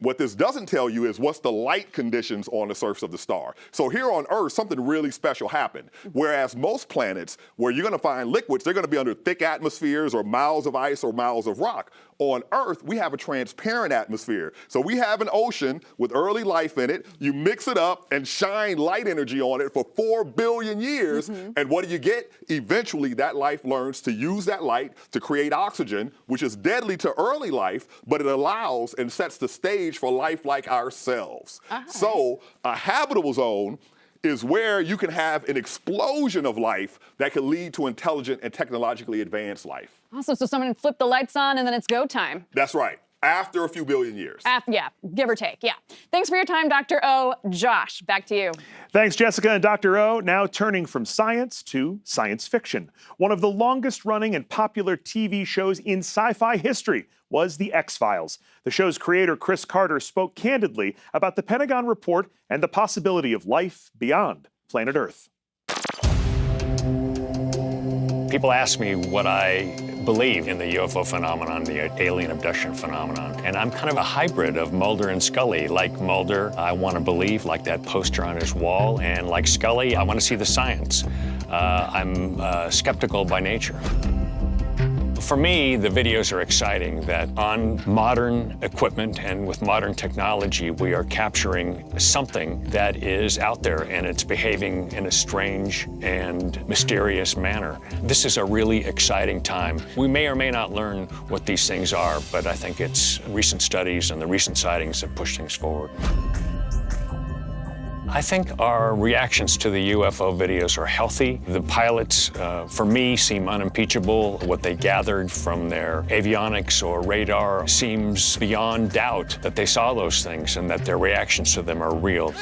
what this doesn't tell you is what's the light conditions on the surface of the star. So here on Earth, something really special happened. Whereas most planets, where you're gonna find liquids, they're gonna be under thick atmospheres or miles of ice or miles of rock. On Earth, we have a transparent atmosphere. So we have an ocean with early life in it. You mix it up and shine light energy on it for 4 billion years. And what do you get? Eventually, that life learns to use that light to create oxygen, which is deadly to early life, but it allows and sets the stage for life like ourselves. So a habitable zone is where you can have an explosion of life that can lead to intelligent and technologically advanced life. Awesome. So someone flip the lights on and then it's go time. That's right. After a few billion years. Yeah, give or take, yeah. Thanks for your time, Dr. O. Josh, back to you. Thanks, Jessica and Dr. O. Now turning from science to science fiction. One of the longest running and popular TV shows in sci-fi history was The X-Files. The show's creator, Chris Carter, spoke candidly about the Pentagon report and the possibility of life beyond planet Earth. People ask me what I believe in the UFO phenomenon, the alien abduction phenomenon. And I'm kind of a hybrid of Mulder and Scully. Like Mulder, I want to believe, like that poster on his wall. And like Scully, I want to see the science. I'm skeptical by nature. For me, the videos are exciting that on modern equipment and with modern technology, we are capturing something that is out there and it's behaving in a strange and mysterious manner. This is a really exciting time. We may or may not learn what these things are, but I think it's recent studies and the recent sightings that push things forward. I think our reactions to the UFO videos are healthy. The pilots, for me, seem unimpeachable. What they gathered from their avionics or radar seems beyond doubt that they saw those things and that their reactions to them are real.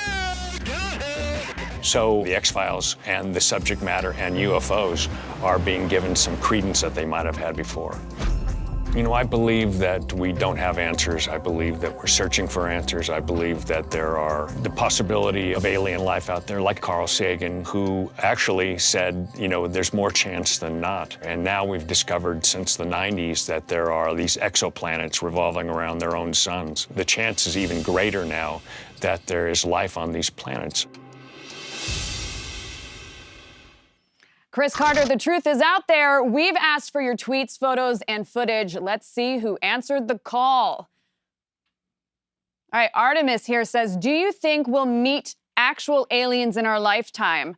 So the X-Files and the subject matter and UFOs are being given some credence that they might have had before. You know, I believe that we don't have answers. I believe that we're searching for answers. I believe that there are the possibility of alien life out there, like Carl Sagan, who actually said, you know, there's more chance than not. And now we've discovered since the 90s that there are these exoplanets revolving around their own suns. The chance is even greater now that there is life on these planets. Chris Carter, the truth is out there. We've asked for your tweets, photos, and footage. Let's see who answered the call. All right, Artemis here says, do you think we'll meet actual aliens in our lifetime?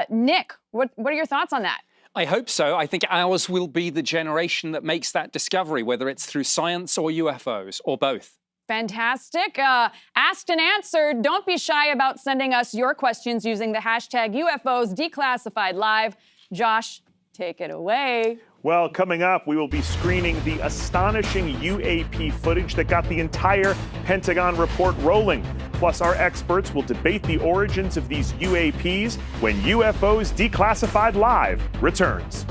Nick, what are your thoughts on that? I hope so. I think ours will be the generation that makes that discovery, whether it's through science or UFOs, or both. Fantastic. Asked and answered. Don't be shy about sending us your questions using the hashtag UFOs Declassified Live. Josh, take it away. Well, coming up, we will be screening the astonishing UAP footage that got the entire Pentagon report rolling. Plus, our experts will debate the origins of these UAPs when UFOs Declassified Live returns.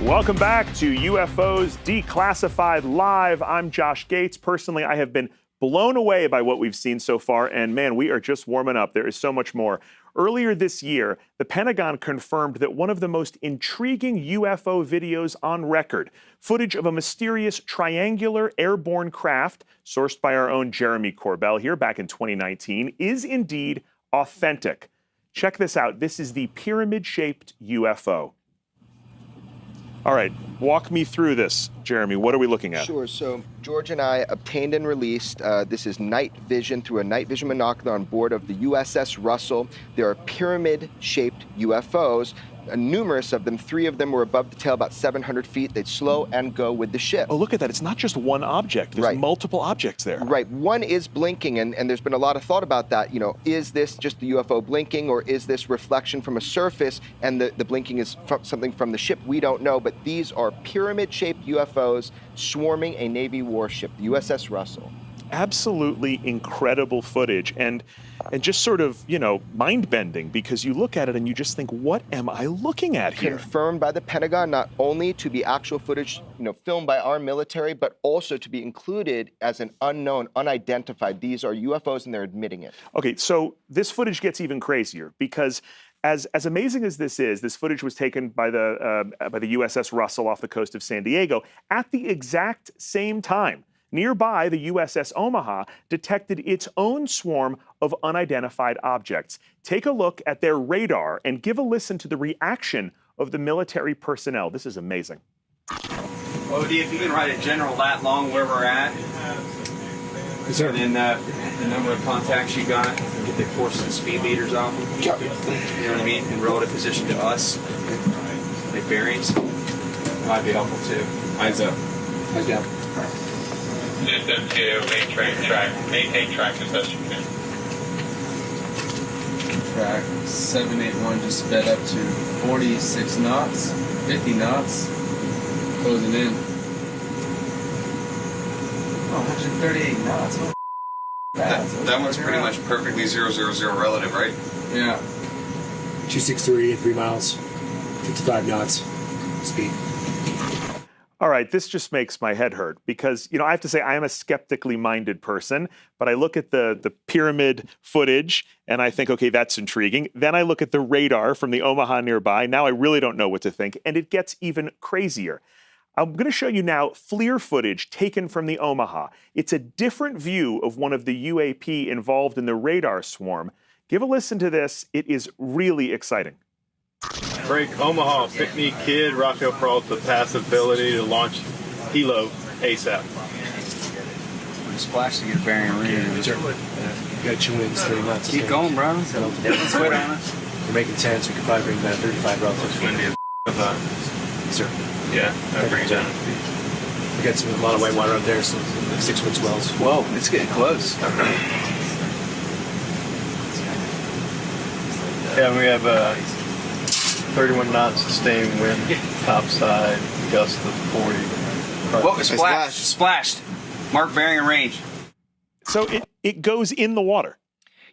Welcome back to UFOs Declassified Live. I'm Josh Gates. Personally, I have been blown away by what we've seen so far, and man, we are just warming up. There is so much more. Earlier this year, the Pentagon confirmed that one of the most intriguing UFO videos on record, footage of a mysterious triangular airborne craft sourced by our own Jeremy Corbell here back in 2019, is indeed authentic. Check this out. This is the pyramid-shaped UFO. All right, walk me through this, Jeremy. What are we looking at? Sure. So George and I obtained and released, this is night vision through a night vision monocular on board of the USS Russell. There are pyramid-shaped UFOs. Numerous of them, 3 of them were above the tail, about 700 feet. They'd slow and go with the ship. Oh, look at that. It's not just one object. There's multiple objects there. Right. One is blinking, and there's been a lot of thought about that. You know, is this just the UFO blinking, or is this reflection from a surface, and the blinking is something from the ship? We don't know, but these are pyramid-shaped UFOs swarming a Navy warship, the USS Russell. Absolutely incredible footage, and just sort of, you know, mind-bending, because you look at it and you just think, what am I looking at here? Confirmed by the Pentagon, not only to be actual footage, you know, filmed by our military, but also to be included as an unknown, unidentified. These are UFOs, and they're admitting it. Okay, so this footage gets even crazier, because as amazing as this is, this footage was taken by the USS Russell off the coast of San Diego at the exact same time. Nearby, the USS Omaha detected its own swarm of unidentified objects. Take a look at their radar and give a listen to the reaction of the military personnel. This is amazing. Odie, if you can write a general that long where we're at. And then the number of contacts you got, get the course and speed meters off them. You know what I mean? In relative position to us, like bearings, might be helpful too. Eyes up. Eyes down. System 2, maintain track as best you can. Track 781 just sped up to 46 knots, 50 knots, closing in. Oh, 138 knots. That one's pretty much perfectly 000 relative, right? Yeah. 263 at 3 miles, 55 knots speed. All right, this just makes my head hurt because, I have to say I am a skeptically minded person, but I look at the pyramid footage and I think, okay, that's intriguing. Then I look at the radar from the Omaha nearby. Now I really don't know what to think, and it gets even crazier. I'm going to show you now FLIR footage taken from the Omaha. It's a different view of one of the UAP involved in the radar swarm. Give a listen to this. It is really exciting. Break Omaha, pick me kid, Rafael Peralta, passive ability to launch helo ASAP. Splash to get a bearing range. Sure. You got 2 winds, 30 knots. Keep going, bro. Let's wait on it. We're making 10, so we can probably bring that 35 relative. Windy as Sir. Yeah, that brings down. We got a lot of white water up there, so 6-foot swells. Whoa, it's getting close. Yeah, we have 31 knots sustained wind, topside, gust of 40. Whoa, splashed. Mark bearing and range. So it goes in the water.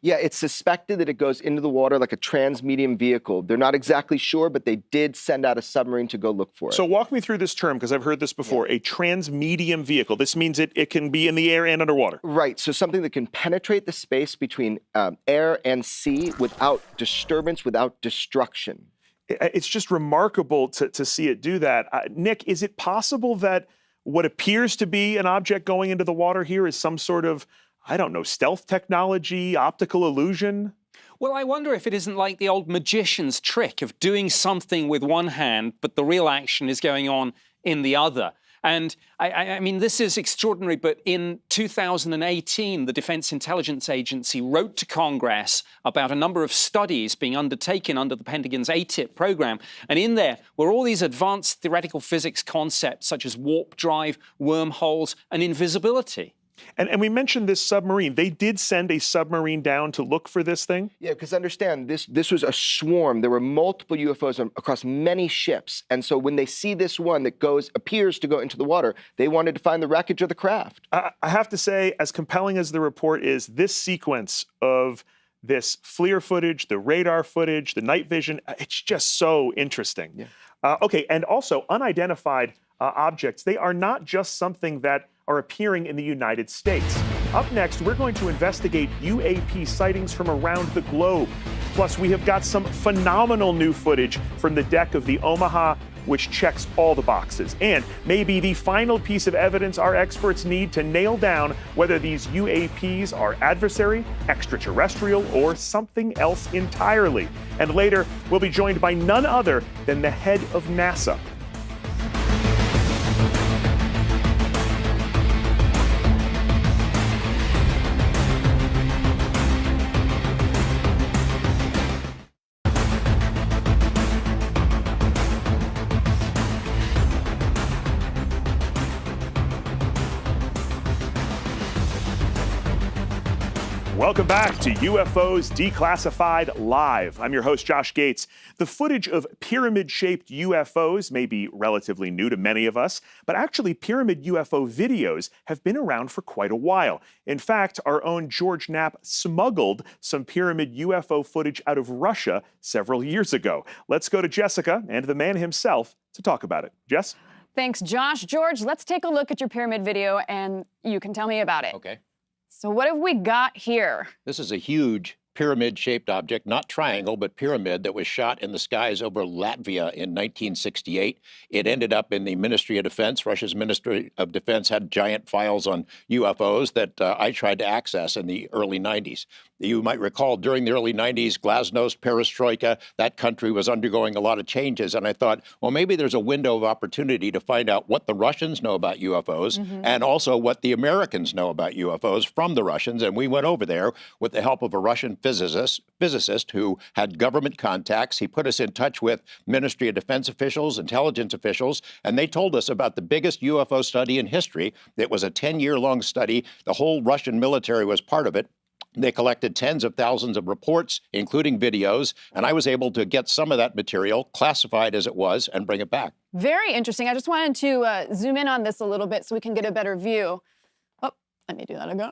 Yeah, it's suspected that it goes into the water like a trans-medium vehicle. They're not exactly sure, but they did send out a submarine to go look for it. So walk me through this term, because I've heard this before, a trans-medium vehicle. This means it can be in the air and underwater. Right, so something that can penetrate the space between air and sea without disturbance, without destruction. It's just remarkable to see it do that. Nick, is it possible that what appears to be an object going into the water here is some sort of, I don't know, stealth technology, optical illusion? Well, I wonder if it isn't like the old magician's trick of doing something with one hand, but the real action is going on in the other. And I mean, this is extraordinary, but in 2018, the Defense Intelligence Agency wrote to Congress about a number of studies being undertaken under the Pentagon's ATIP program. And in there were all these advanced theoretical physics concepts such as warp drive, wormholes, and invisibility. And we mentioned this submarine. They did send a submarine down to look for this thing? Yeah, because understand, this was a swarm. There were multiple UFOs across many ships. And so when they see this one that appears to go into the water, they wanted to find the wreckage of the craft. I have to say, as compelling as the report is, this sequence of this FLIR footage, the radar footage, the night vision, it's just so interesting. Yeah. Okay, and also unidentified objects, they are not just something that are appearing in the United States. Up next, we're going to investigate UAP sightings from around the globe. Plus, we have got some phenomenal new footage from the deck of the Omaha, which checks all the boxes, and maybe the final piece of evidence our experts need to nail down whether these UAPs are adversary, extraterrestrial, or something else entirely. And later, we'll be joined by none other than the head of NASA. Welcome back to UFOs Declassified Live. I'm your host, Josh Gates. The footage of pyramid-shaped UFOs may be relatively new to many of us, but actually pyramid UFO videos have been around for quite a while. In fact, our own George Knapp smuggled some pyramid UFO footage out of Russia several years ago. Let's go to Jessica and the man himself to talk about it. Jess? Thanks, Josh. George, let's take a look at your pyramid video and you can tell me about it. Okay. So what have we got here? This is a huge pyramid-shaped object, not triangle, but pyramid, that was shot in the skies over Latvia in 1968. It ended up in the Ministry of Defense. Russia's Ministry of Defense had giant files on UFOs that I tried to access in the early 90s. You might recall during the early 90s, glasnost, perestroika, that country was undergoing a lot of changes. And I thought, well, maybe there's a window of opportunity to find out what the Russians know about UFOs and also what the Americans know about UFOs from the Russians. And we went over there with the help of a Russian physicist who had government contacts. He put us in touch with Ministry of Defense officials, intelligence officials, and they told us about the biggest UFO study in history. It was a 10-year-long study. The whole Russian military was part of it. They collected tens of thousands of reports, including videos, and I was able to get some of that material, classified as it was, and bring it back. Very interesting. I just wanted to zoom in on this a little bit so we can get a better view. Oh, let me do that again.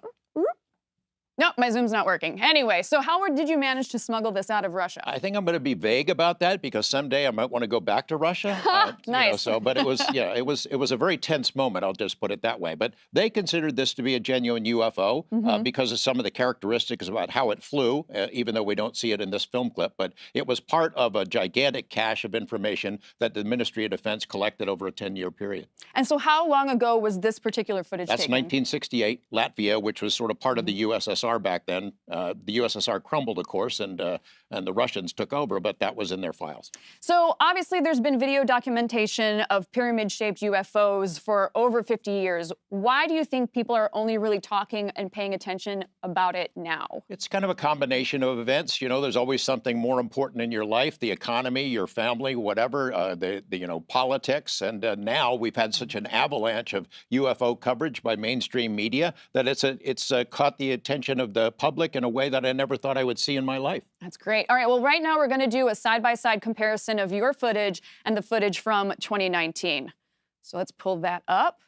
No, my Zoom's not working. Anyway, so how did you manage to smuggle this out of Russia? I think I'm going to be vague about that because someday I might want to go back to Russia. Nice. But it was, it was a very tense moment. I'll just put it that way. But they considered this to be a genuine UFO because of some of the characteristics about how it flew, even though we don't see it in this film clip. But it was part of a gigantic cache of information that the Ministry of Defense collected over a 10-year period. And so how long ago was this particular footage That's taken? 1968, Latvia, which was sort of part of the USSR back then. The USSR crumbled, of course, and the Russians took over, but that was in their files. So obviously there's been video documentation of pyramid-shaped UFOs for over 50 years. Why do you think people are only really talking and paying attention about it now? It's kind of a combination of events. You know, there's always something more important in your life, the economy, your family, whatever, politics. And now we've had such an avalanche of UFO coverage by mainstream media that it's caught the attention of the public in a way that I never thought I would see in my life. That's great. All right, well, right now we're going to do a side-by-side comparison of your footage and the footage from 2019. So let's pull that up.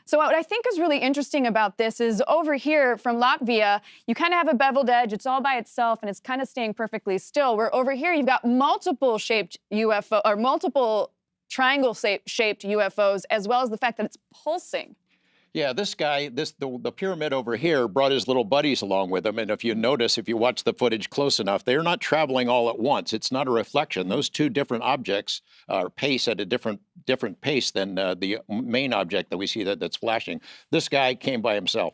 So what I think is really interesting about this is over here from Latvia, you kind of have a beveled edge. It's all by itself, and it's kind of staying perfectly still. Where over here, you've got multiple shaped UFO, or multiple triangle-shaped UFOs, as well as the fact that it's pulsing. Yeah, this guy, the pyramid over here brought his little buddies along with him. And if you notice, if you watch the footage close enough, they're not traveling all at once. It's not a reflection. Those two different objects pace at a different pace than the main object that we see that's flashing. This guy came by himself.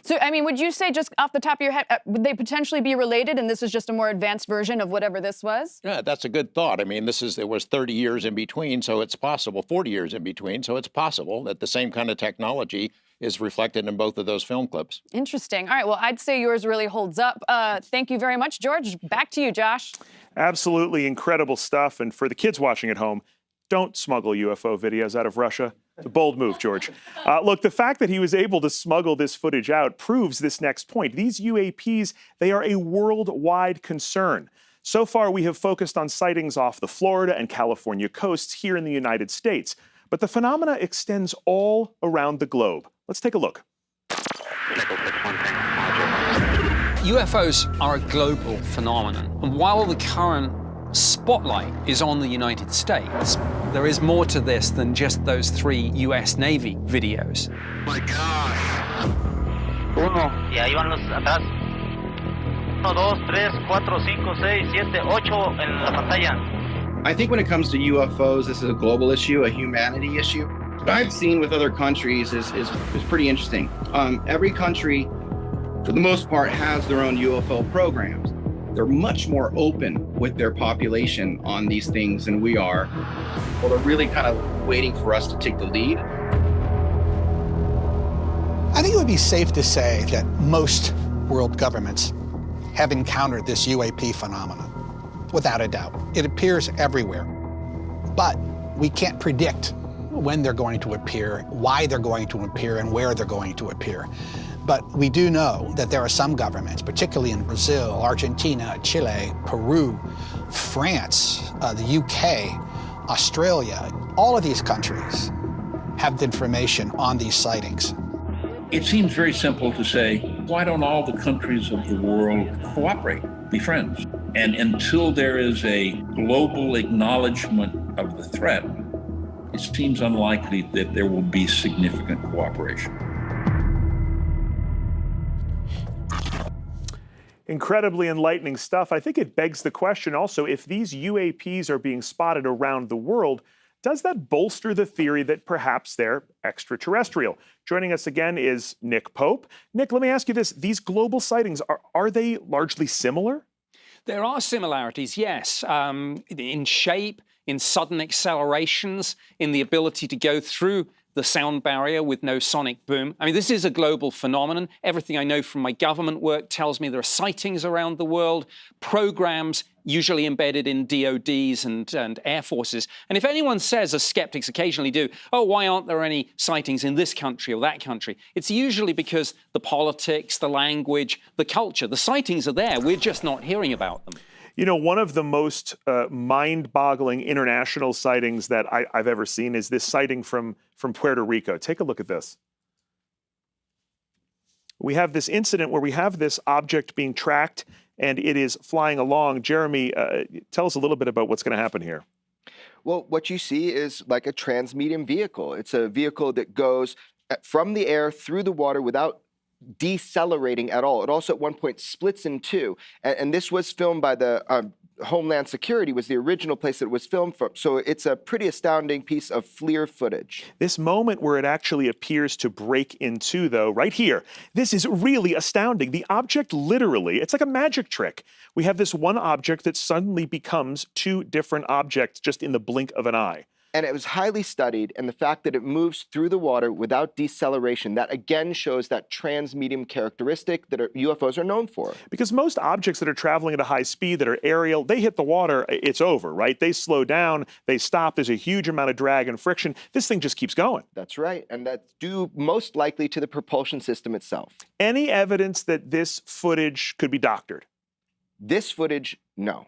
So, I mean, would you say just off the top of your head, would they potentially be related and this is just a more advanced version of whatever this was? Yeah, that's a good thought. I mean, there was 30 years in between, so it's possible, 40 years in between, so it's possible that the same kind of technology is reflected in both of those film clips. Interesting. All right, well, I'd say yours really holds up. Thank you very much, George. Back to you, Josh. Absolutely incredible stuff. And for the kids watching at home, don't smuggle UFO videos out of Russia. It's a bold move, George. Look, the fact that he was able to smuggle this footage out proves this next point. These UAPs, they are a worldwide concern. So far, we have focused on sightings off the Florida and California coasts here in the United States. But the phenomena extends all around the globe. Let's take a look. UFOs are a global phenomenon. And while the current spotlight is on the United States, there is more to this than just those 3 U.S. Navy videos. My gosh. Uno. Y ahí van los atrás. 1, 2, 3, 4, 5, 6, 7, 8 en la pantalla. I think when it comes to UFOs, this is a global issue, a humanity issue. What I've seen with other countries is pretty interesting. Every country, for the most part, has their own UFO programs. They're much more open with their population on these things than we are. Well, they're really kind of waiting for us to take the lead. I think it would be safe to say that most world governments have encountered this UAP phenomenon, without a doubt. It appears everywhere, but we can't predict when they're going to appear, why they're going to appear, and where they're going to appear. But we do know that there are some governments, particularly in Brazil, Argentina, Chile, Peru, France, the UK, Australia, all of these countries have information on these sightings. It seems very simple to say, why don't all the countries of the world cooperate, be friends? And until there is a global acknowledgement of the threat, it seems unlikely that there will be significant cooperation. Incredibly enlightening stuff. I think it begs the question also, if these UAPs are being spotted around the world, does that bolster the theory that perhaps they're extraterrestrial? Joining us again is Nick Pope. Nick, let me ask you this. These global sightings, are they largely similar? There are similarities, yes, in shape, in sudden accelerations, in the ability to go through the sound barrier with no sonic boom. I mean, this is a global phenomenon. Everything I know from my government work tells me there are sightings around the world, programs usually embedded in DODs and air forces. And if anyone says, as skeptics occasionally do, oh, why aren't there any sightings in this country or that country? It's usually because the politics, the language, the culture, the sightings are there. We're just not hearing about them. You know, one of the most mind-boggling international sightings that I've ever seen is this sighting from Puerto Rico. Take a look at this. We have this incident where we have this object being tracked and it is flying along. Jeremy, tell us a little bit about what's going to happen here. Well, what you see is like a transmedium vehicle. It's a vehicle that goes from the air through the water without decelerating at all. It also at one point splits in two. And this was filmed by the Homeland Security, was the original place that it was filmed from. So it's a pretty astounding piece of FLIR footage. This moment where it actually appears to break in two, though, right here, this is really astounding. The object literally, it's like a magic trick. We have this one object that suddenly becomes two different objects just in the blink of an eye. And it was highly studied, and the fact that it moves through the water without deceleration, that again shows that transmedium characteristic that UFOs are known for. Because most objects that are traveling at a high speed, that are aerial, they hit the water, it's over, right? They slow down, they stop, there's a huge amount of drag and friction. This thing just keeps going. That's right, and that's due most likely to the propulsion system itself. Any evidence that this footage could be doctored? This footage, no.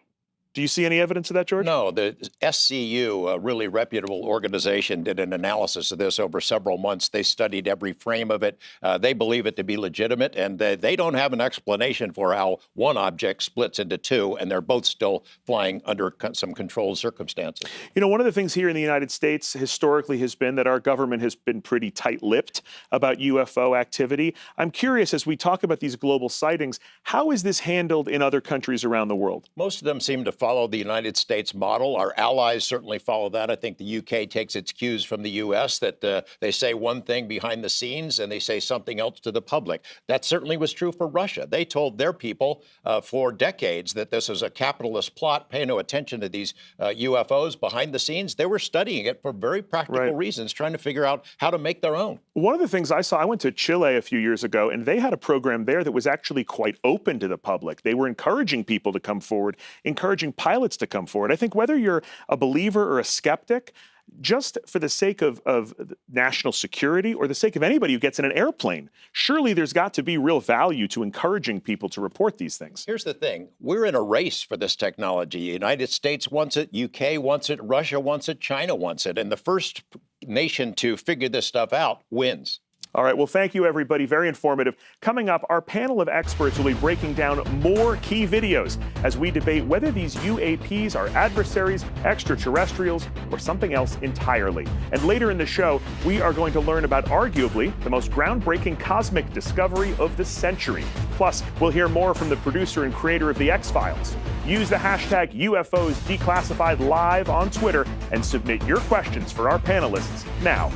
Do you see any evidence of that, George? No, the SCU, a really reputable organization, did an analysis of this over several months. They studied every frame of it. They believe it to be legitimate, and they don't have an explanation for how one object splits into two, and they're both still flying under some controlled circumstances. You know, one of the things here in the United States historically has been that our government has been pretty tight-lipped about UFO activity. I'm curious, as we talk about these global sightings, how is this handled in other countries around the world? Most of them seem to follow the United States model. Our allies certainly follow that. I think the UK takes its cues from the US, that they say one thing behind the scenes and they say something else to the public. That certainly was true for Russia. They told their people for decades that this is a capitalist plot. Pay no attention to these UFOs behind the scenes. They were studying it for very practical reasons, trying to figure out how to make their own. One of the things I saw, I went to Chile a few years ago, and they had a program there that was actually quite open to the public. They were encouraging people to come forward, encouraging pilots to come forward. I think whether you're a believer or a skeptic, just for the sake of national security or the sake of anybody who gets in an airplane, surely there's got to be real value to encouraging people to report these things. Here's the thing. We're in a race for this technology. The United States wants it, UK wants it, Russia wants it, China wants it. And the first nation to figure this stuff out wins. All right, well, thank you, everybody. Very informative. Coming up, our panel of experts will be breaking down more key videos as we debate whether these UAPs are adversaries, extraterrestrials, or something else entirely. And later in the show, we are going to learn about arguably the most groundbreaking cosmic discovery of the century. Plus, we'll hear more from the producer and creator of The X-Files. Use the hashtag UFOs Declassified Live on Twitter and submit your questions for our panelists now.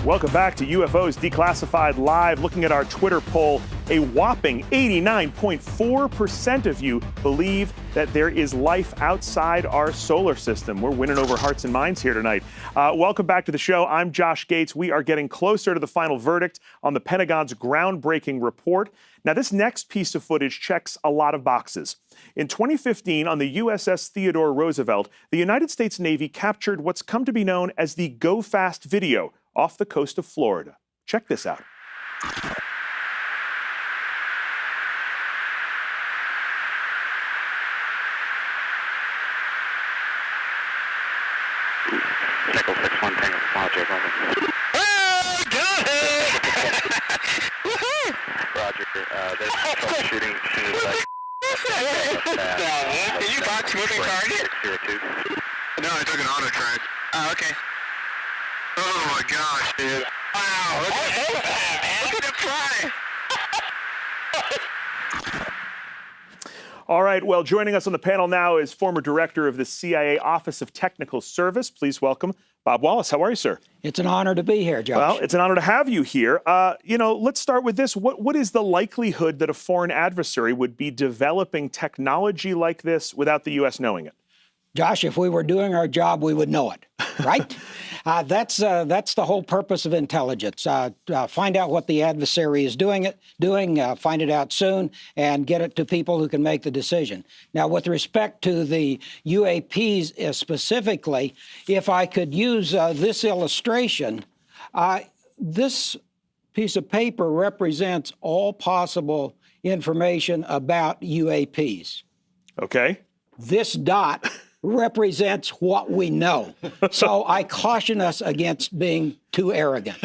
Welcome back to UFOs Declassified Live. Looking at our Twitter poll, a whopping 89.4% of you believe that there is life outside our solar system. We're winning over hearts and minds here tonight. Welcome back to the show. I'm Josh Gates. We are getting closer to the final verdict on the Pentagon's groundbreaking report. Now, this next piece of footage checks a lot of boxes. In 2015, on the USS Theodore Roosevelt, the United States Navy captured what's come to be known as the Go Fast video off the coast of Florida. Check this out. Echo 6-1 Tango, Apology, over. Oh, got it! Roger. There's troubleshooting. Did you box moving target? No, I took an auto track. Oh, okay. Oh my gosh, dude. Wow. Look at it fly. All right, well, joining us on the panel now is former director of the CIA Office of Technical Service. Please welcome Bob Wallace. How are you, sir? It's an honor to be here, Josh. Well, it's an honor to have you here. Let's start with this. What is the likelihood that a foreign adversary would be developing technology like this without the U.S. knowing it? Josh, if we were doing our job, we would know it, right? That's the whole purpose of intelligence. Find out what the adversary is doing, find it out soon, and get it to people who can make the decision. Now, with respect to the UAPs specifically, if I could use this illustration, this piece of paper represents all possible information about UAPs. Okay. This dot represents what we know. So I caution us against being too arrogant.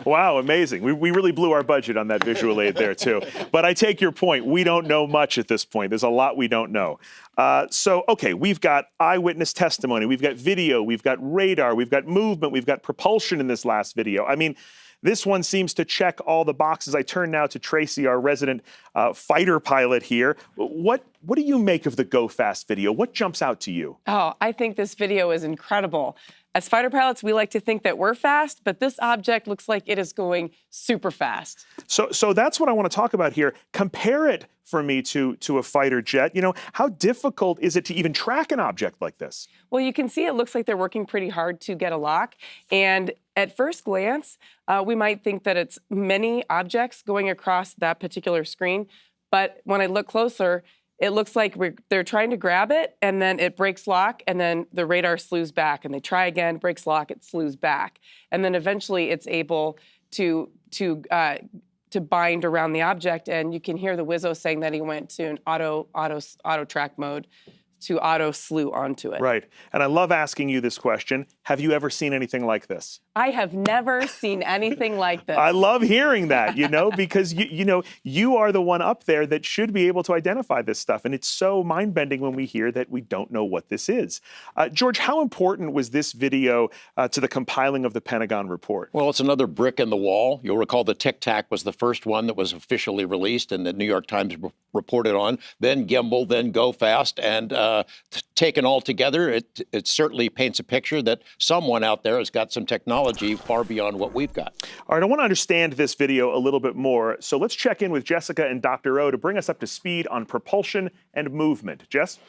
Wow, amazing. We really blew our budget on that visual aid there, too. But I take your point. We don't know much at this point. There's a lot we don't know. Okay, we've got eyewitness testimony. We've got video. We've got radar. We've got movement. We've got propulsion in this last video. I mean, this one seems to check all the boxes. I turn now to Tracy, our resident fighter pilot here. What do you make of the Go Fast video? What jumps out to you? Oh, I think this video is incredible. As fighter pilots, we like to think that we're fast, but this object looks like it is going super fast. So that's what I want to talk about here. Compare it for me to a fighter jet. You know, how difficult is it to even track an object like this? Well, you can see it looks like they're working pretty hard to get a lock. And at first glance, we might think that it's many objects going across that particular screen. But when I look closer, it looks like they're trying to grab it, and then it breaks lock, and then the radar slews back, and they try again, breaks lock, it slews back. And then eventually it's able to bind around the object, and you can hear the Wizzo saying that he went to an auto track mode to auto slew onto it. Right. And I love asking you this question. Have you ever seen anything like this? I have never seen anything like this. I love hearing that, because you are the one up there that should be able to identify this stuff. And it's so mind-bending when we hear that we don't know what this is. George, how important was this video to the compiling of the Pentagon report? Well, it's another brick in the wall. You'll recall the Tic Tac was the first one that was officially released and the New York Times reported on, then Gimbal, then Go Fast, and taken all together, it certainly paints a picture that someone out there has got some technology far beyond what we've got. All right, I want to understand this video a little bit more. So let's check in with Jessica and Dr. O to bring us up to speed on propulsion and movement. Jess?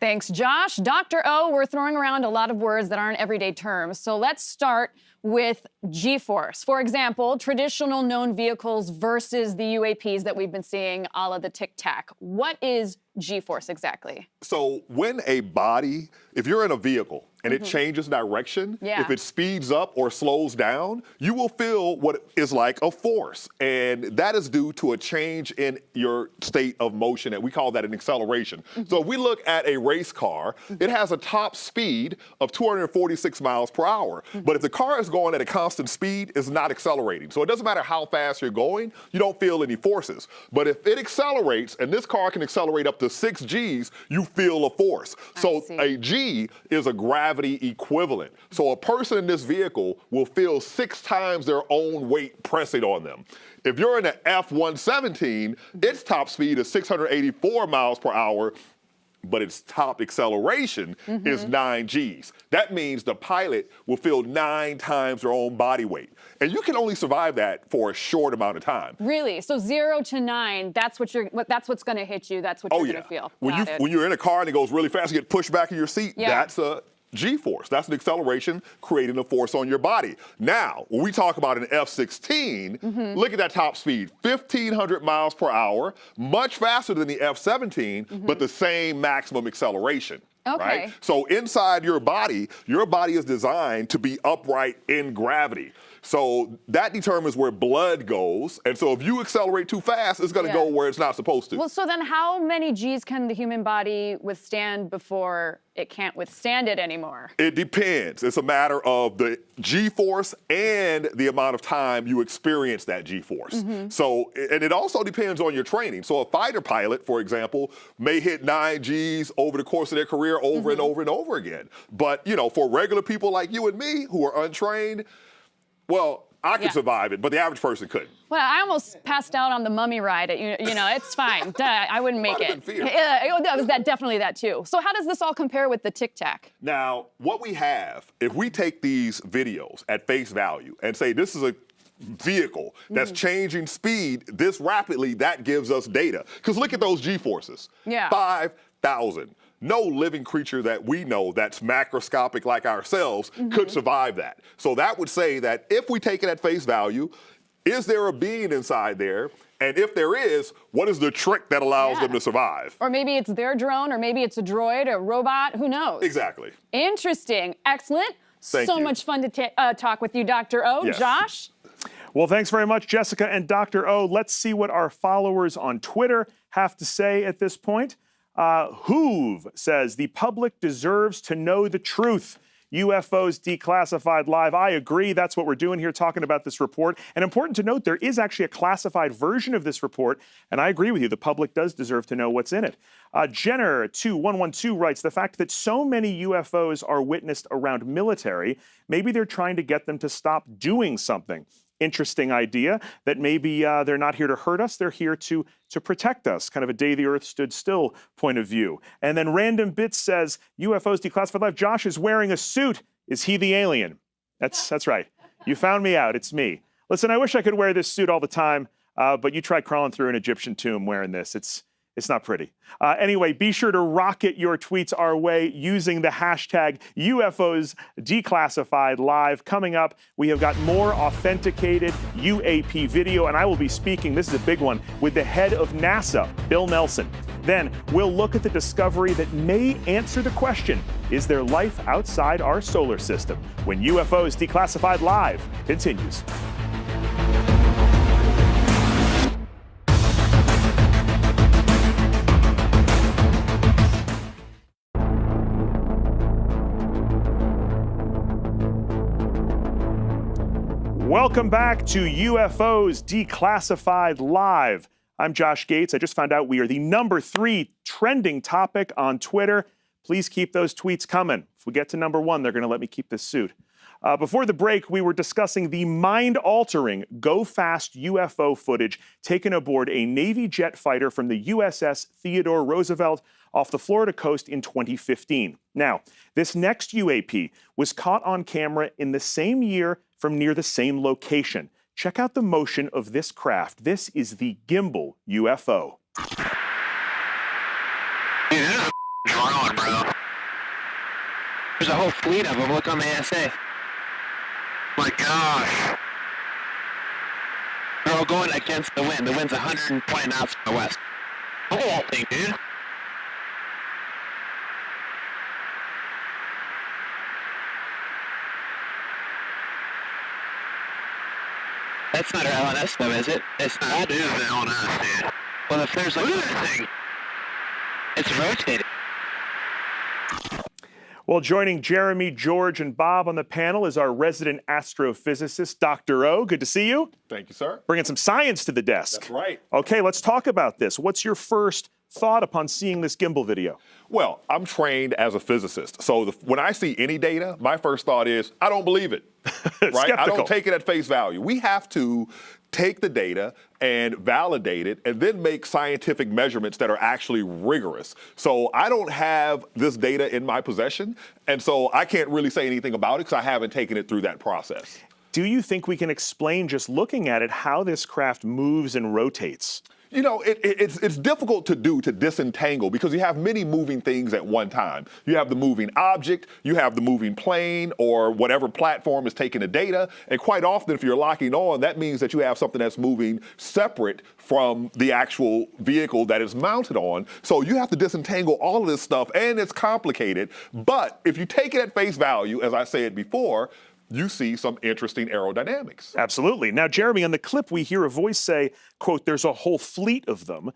Thanks, Josh. Dr. O, we're throwing around a lot of words that aren't everyday terms. So let's start with G-force. For example, traditional known vehicles versus the UAPs that we've been seeing a la the Tic Tac. What is G-force exactly? So when a body, if you're in a vehicle and it changes direction, if it speeds up or slows down, you will feel what is like a force. And that is due to a change in your state of motion, and we call that an acceleration. So if we look at a race car, it has a top speed of 246 miles per hour. But if the car is going at a constant speed, it's not accelerating. So it doesn't matter how fast you're going, you don't feel any forces. But if it accelerates, and this car can accelerate up to 6 Gs, you feel a force. So a G is a gravity equivalent. So a person in this vehicle will feel 6 times their own weight pressing on them. If you're in an F-117, its top speed is 684 miles per hour, but its top acceleration is 9 Gs. That means the pilot will feel 9 times their own body weight. And you can only survive that for a short amount of time. Really? So 0 to 9, that's what's going to hit you. That's what you're going to feel. When you're in a car and it goes really fast, you get pushed back in your seat. That's a G-force. That's an acceleration creating a force on your body. Now, when we talk about an F-16, look at that top speed, 1,500 miles per hour, much faster than the F-17, but the same maximum acceleration. right? So inside your body is designed to be upright in gravity. So that determines where blood goes. And so if you accelerate too fast, it's going to go where it's not supposed to. Well, so then how many G's can the human body withstand before it can't withstand it anymore? It depends. It's a matter of the G-force and the amount of time you experience that G-force. So, and it also depends on your training. So a fighter pilot, for example, may hit 9 Gs over the course of their career over and over and over again. But, you know, for regular people like you and me who are untrained, well, I could survive it, but the average person couldn't. Well, I almost passed out on the mummy ride. You know, it's fine. I wouldn't make it. That was definitely that too. So how does this all compare with the Tic Tac? Now, what we have, if we take these videos at face value and say this is a vehicle that's changing speed this rapidly, that gives us data. Because look at those G-forces. 5,000. No living creature that we know that's macroscopic like ourselves could survive that. So that would say that if we take it at face value, is there a being inside there? And if there is, what is the trick that allows them to survive? Or maybe it's their drone, or maybe it's a droid, a robot, who knows? Exactly. Interesting. Excellent. Thank you. Much fun to talk with you, Dr. O. Yes. Josh? Well, thanks very much, Jessica and Dr. O. Let's see what our followers on Twitter have to say at this point. Hoove says, the public deserves to know the truth. UFOs Declassified Live. I agree. That's what we're doing here, talking about this report. And important to note, there is actually a classified version of this report. And I agree with you. The public does deserve to know what's in it. Jenner2112 writes, the fact that so many UFOs are witnessed around military, maybe they're trying to get them to stop doing something. Interesting idea that maybe they're not here to hurt us, they're here to protect us, kind of a day the earth stood still point of view. And then Random Bits says, UFOs Declassified Live, Josh is wearing a suit. Is he the alien? That's right. You found me out, it's me. Listen, I wish I could wear this suit all the time, but you try crawling through an Egyptian tomb wearing this. It's not pretty. Anyway, be sure to rocket your tweets our way using the hashtag UFOs Declassified Live. Coming up, we have got more authenticated UAP video, and I will be speaking, this is a big one, with the head of NASA, Bill Nelson. Then we'll look at the discovery that may answer the question, is there life outside our solar system? When UFOs Declassified Live continues. Welcome back to UFOs Declassified Live. I'm Josh Gates. I just found out we are the #3 trending topic on Twitter. Please keep those tweets coming. If we get to #1, they're going to let me keep this suit. Before the break, we were discussing the mind-altering go-fast UFO footage taken aboard a Navy jet fighter from the USS Theodore Roosevelt off the Florida coast in 2015. Now, this next UAP was caught on camera in the same year from near the same location. Check out the motion of this craft. This is the gimbal UFO. Dude, there's a drone, bro. There's a whole fleet of them. Look on the ASA. My gosh. They're all going against the wind. The wind's 120 knots from the west. Look at that thing, dude. That's not our LNS though, is it? It's not. That is the LNS, dude. Well, if there's like... Look at that thing. It's rotating. Well, joining Jeremy, George, and Bob on the panel is our resident astrophysicist, Dr. O. Good to see you. Thank you, sir. Bringing some science to the desk. That's right. Okay, let's talk about this. What's your first thought upon seeing this gimbal video? Well, I'm trained as a physicist. So when I see any data, my first thought is, I don't believe it. Right? I don't take it at face value. We have to take the data and validate it and then make scientific measurements that are actually rigorous. So I don't have this data in my possession, and so I can't really say anything about it because I haven't taken it through that process. Do you think we can explain, just looking at it, how this craft moves and rotates? You know, it's difficult to disentangle because you have many moving things at one time. You have the moving object, you have the moving plane or whatever platform is taking the data. And quite often, if you're locking on, that means that you have something that's moving separate from the actual vehicle that is mounted on. So you have to disentangle all of this stuff, and it's complicated. But if you take it at face value, as I said before, you see some interesting aerodynamics. Absolutely. Now, Jeremy, on the clip, we hear a voice say, quote, there's a whole fleet of them.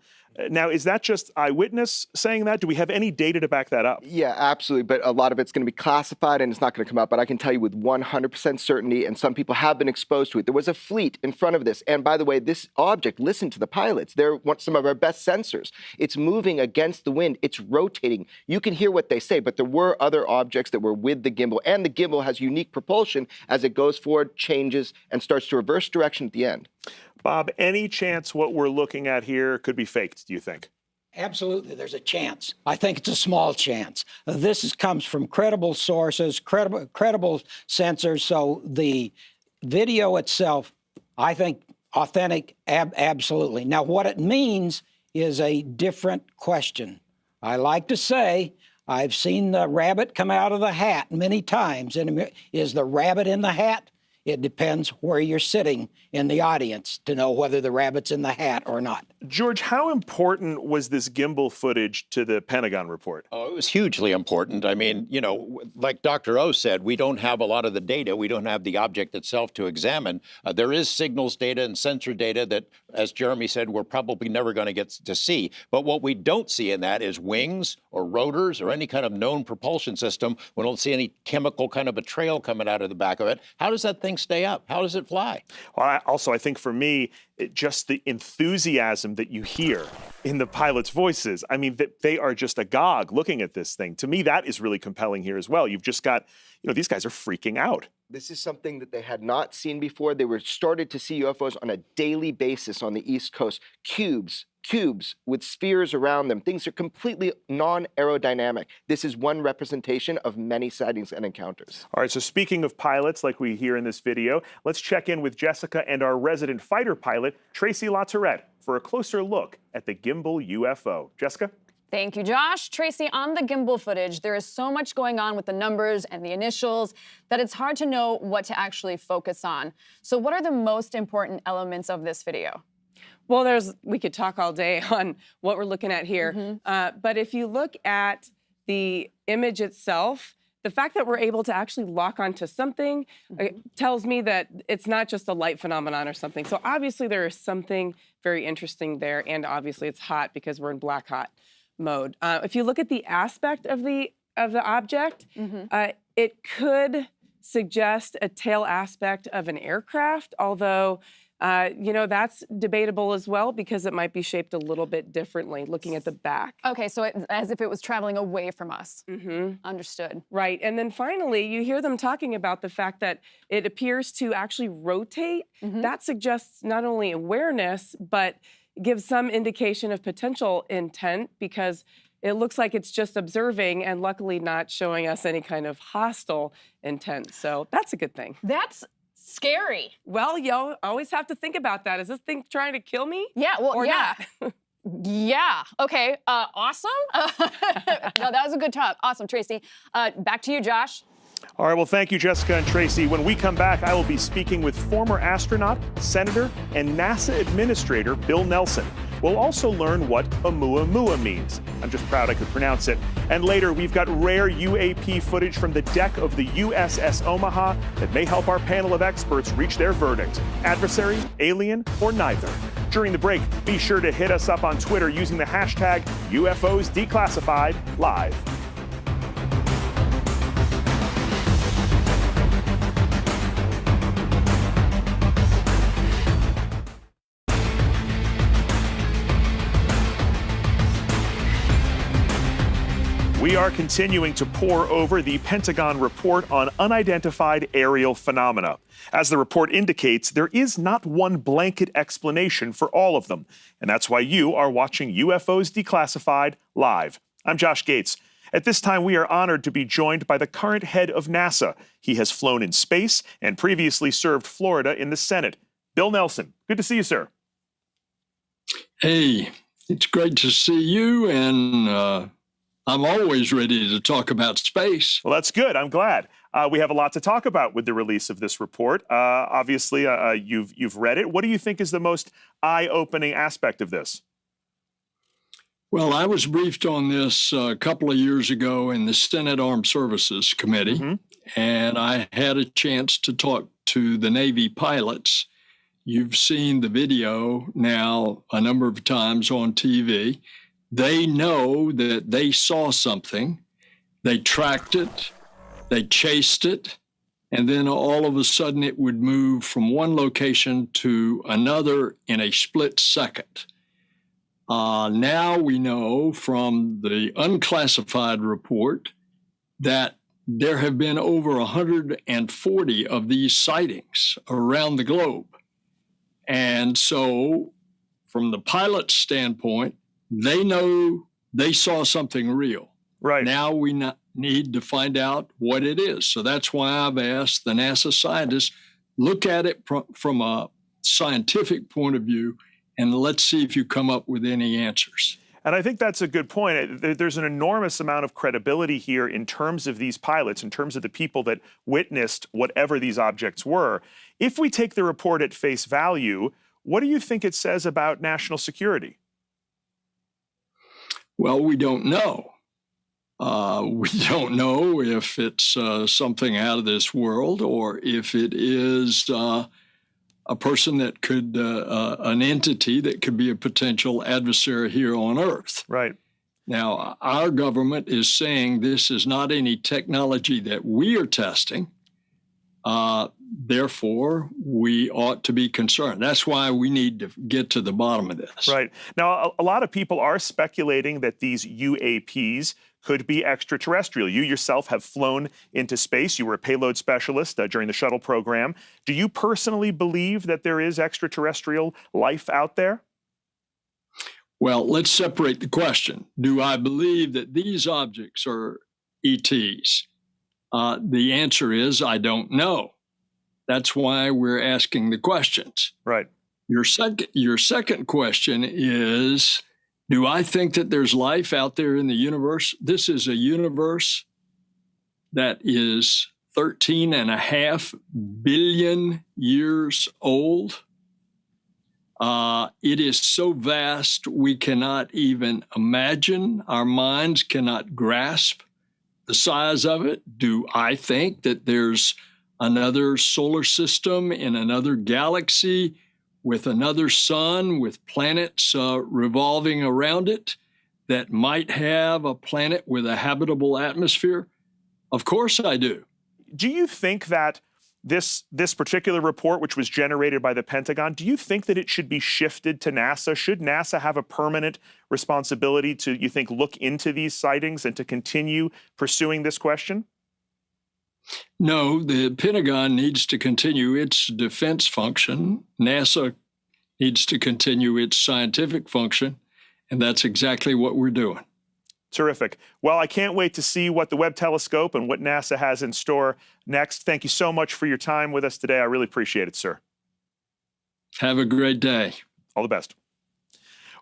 Now, is that just eyewitness saying that? Do we have any data to back that up? Yeah, absolutely. But a lot of it's going to be classified and it's not going to come out. But I can tell you with 100% certainty, and some people have been exposed to it, there was a fleet in front of this. And by the way, this object, listen to the pilots. They're some of our best sensors. It's moving against the wind. It's rotating. You can hear what they say, but there were other objects that were with the gimbal. And the gimbal has unique propulsion as it goes forward, changes, and starts to reverse direction at the end. Bob, any chance what we're looking at here could be faked, do you think? Absolutely, there's a chance. I think it's a small chance. Comes from credible sources, credible sensors. So the video itself, I think, authentic, absolutely. Now, what it means is a different question. I like to say, I've seen the rabbit come out of the hat many times. And is the rabbit in the hat? It depends where you're sitting in the audience to know whether the rabbit's in the hat or not. George, how important was this gimbal footage to the Pentagon report? Oh, it was hugely important. I mean, you know, like Dr. O said, we don't have a lot of the data. We don't have the object itself to examine. There is signals data and sensor data that, as Jeremy said, we're probably never going to get to see. But what we don't see in that is wings or rotors or any kind of known propulsion system. We don't see any chemical kind of a trail coming out of the back of it. How does that thing stay up? How does it fly? Well, I think for me, just the enthusiasm that you hear in the pilots' voices. I mean, that they are just agog looking at this thing. To me, that is really compelling here as well. You've just got, you know, these guys are freaking out. This is something that they had not seen before. They were started to see UFOs on a daily basis on the East Coast. Cubes with spheres around them. Things are completely non-aerodynamic. This is one representation of many sightings and encounters. All right, so speaking of pilots, like we hear in this video, let's check in with Jessica and our resident fighter pilot, Tracy LaTourette, for a closer look at the gimbal UFO. Jessica? Thank you, Josh. Tracy, on the gimbal footage, there is so much going on with the numbers and the initials that it's hard to know what to actually focus on. So what are the most important elements of this video? Well, we could talk all day on what we're looking at here. But if you look at the image itself, the fact that we're able to actually lock onto something tells me that it's not just a light phenomenon or something. So obviously there is something very interesting there, and obviously it's hot because we're in black hot mode. If you look at the aspect of the object, it could suggest a tail aspect of an aircraft, although you know, that's debatable as well because it might be shaped a little bit differently looking at the back. Okay, so as if it was traveling away from us. Understood. Right, and then finally, you hear them talking about the fact that it appears to actually rotate. That suggests not only awareness, but gives some indication of potential intent because it looks like it's just observing and luckily not showing us any kind of hostile intent. So that's a good thing. That's scary. Well, you always have to think about that. Is this thing trying to kill me? Yeah, well, or yeah. not? Yeah, okay, awesome. No, that was a good talk. Awesome, Tracy. Back to you, Josh. All right, well, thank you, Jessica and Tracy. When we come back, I will be speaking with former astronaut, senator, and NASA administrator Bill Nelson. We'll also learn what Oumuamua means. I'm just proud I could pronounce it. And later, we've got rare UAP footage from the deck of the USS Omaha that may help our panel of experts reach their verdict. Adversary, alien, or neither? During the break, be sure to hit us up on Twitter using the hashtag UFOs Declassified Live. We are continuing to pore over the Pentagon report on unidentified aerial phenomena. As the report indicates, there is not one blanket explanation for all of them, and that's why you are watching UFOs Declassified live. I'm Josh Gates. At this time, we are honored to be joined by the current head of NASA. He has flown in space and previously served Florida in the Senate. Bill Nelson, good to see you, sir. Hey, it's great to see you, and I'm always ready to talk about space. Well, that's good. I'm glad. We have a lot to talk about with the release of this report. Obviously, you've read it. What do you think is the most eye-opening aspect of this? Well, I was briefed on this a couple of years ago in the Senate Armed Services Committee, and I had a chance to talk to the Navy pilots. You've seen the video now a number of times on TV. They know that they saw something, they tracked it, they chased it, and then all of a sudden it would move from one location to another in a split second. Now we know from the unclassified report that there have been over 140 of these sightings around the globe. And so from the pilot's standpoint, they know they saw something real. Right. Now we need to find out what it is. So that's why I've asked the NASA scientists, look at it from a scientific point of view, and let's see if you come up with any answers. And I think that's a good point. There's an enormous amount of credibility here in terms of these pilots, in terms of the people that witnessed whatever these objects were. If we take the report at face value, what do you think it says about national security? Well, we don't know. We don't know if it's something out of this world or if it is a person that could, an entity that could be a potential adversary here on Earth. Right. Now, our government is saying this is not any technology that we are testing. Therefore, we ought to be concerned. That's why we need to get to the bottom of this. Right. Now, a lot of people are speculating that these UAPs could be extraterrestrial. You yourself have flown into space. You were a payload specialist during the shuttle program. Do you personally believe that there is extraterrestrial life out there? Well, let's separate the question. Do I believe that these objects are ETs? The answer is I don't know. That's why we're asking the questions. Right. Your second question is, do I think that there's life out there in the universe? This is a universe that is 13.5 billion years old. It is so vast we cannot even imagine. Our minds cannot grasp the size of it. Do I think that there's another solar system in another galaxy with another sun, with planets revolving around it that might have a planet with a habitable atmosphere? Of course I do. Do you think that this particular report, which was generated by the Pentagon, do you think that it should be shifted to NASA? Should NASA have a permanent responsibility to, you think, look into these sightings and to continue pursuing this question? No, the Pentagon needs to continue its defense function. NASA needs to continue its scientific function, and that's exactly what we're doing. Terrific. Well, I can't wait to see what the Webb telescope and what NASA has in store next. Thank you so much for your time with us today. I really appreciate it, sir. Have a great day. All the best.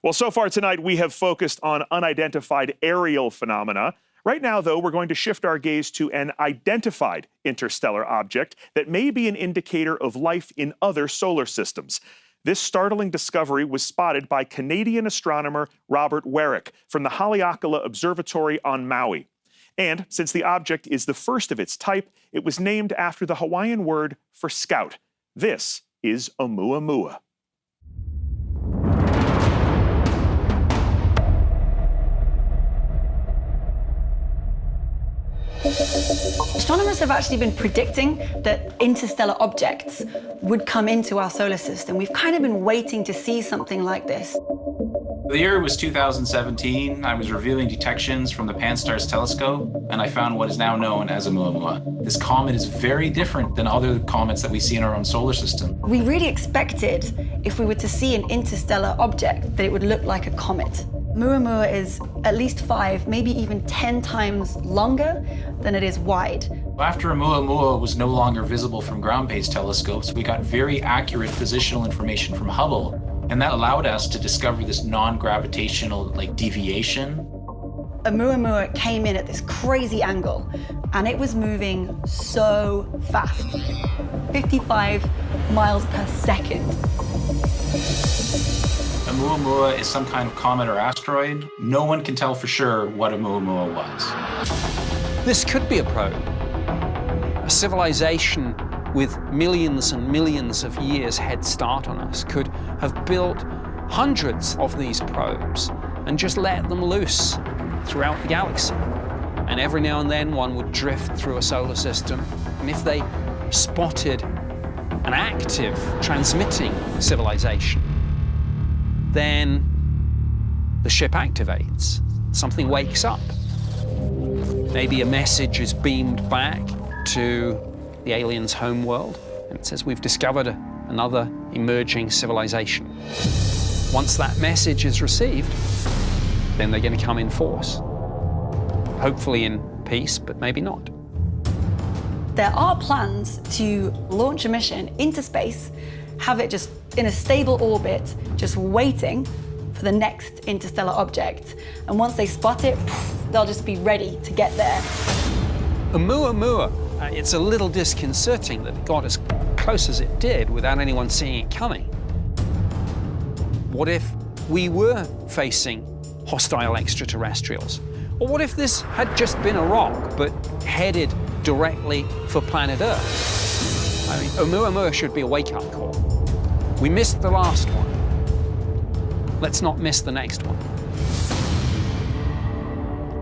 Well, so far tonight, we have focused on unidentified aerial phenomena. Right now, though, we're going to shift our gaze to an identified interstellar object that may be an indicator of life in other solar systems. This startling discovery was spotted by Canadian astronomer Robert Warwick from the Haleakala Observatory on Maui. And since the object is the first of its type, it was named after the Hawaiian word for scout. This is Oumuamua. Astronomers have actually been predicting that interstellar objects would come into our solar system. We've kind of been waiting to see something like this. The year was 2017. I was reviewing detections from the Pan-STARRS telescope, and I found what is now known as Oumuamua. This comet is very different than other comets that we see in our own solar system. We really expected, if we were to see an interstellar object, that it would look like a comet. Oumuamua is at least 5, maybe even 10 times longer than it is wide. After Oumuamua was no longer visible from ground-based telescopes, we got very accurate positional information from Hubble. And that allowed us to discover this non-gravitational deviation. Oumuamua came in at this crazy angle, and it was moving so fast, 55 miles per second. Oumuamua is some kind of comet or asteroid. No one can tell for sure what Oumuamua was. This could be a probe. A civilization with millions and millions of years head start on us could have built hundreds of these probes and just let them loose throughout the galaxy. And every now and then one would drift through a solar system, and if they spotted an active transmitting civilization, then the ship activates. Something wakes up. Maybe a message is beamed back to the aliens' home world, and it says, we've discovered another emerging civilization. Once that message is received, then they're going to come in force. Hopefully in peace, but maybe not. There are plans to launch a mission into space, have it just in a stable orbit, just waiting for the next interstellar object. And once they spot it, they'll just be ready to get there. Oumuamua, it's a little disconcerting that it got as close as it did without anyone seeing it coming. What if we were facing hostile extraterrestrials? Or what if this had just been a rock, but headed directly for planet Earth? I mean, Oumuamua should be a wake-up call. We missed the last one. Let's not miss the next one.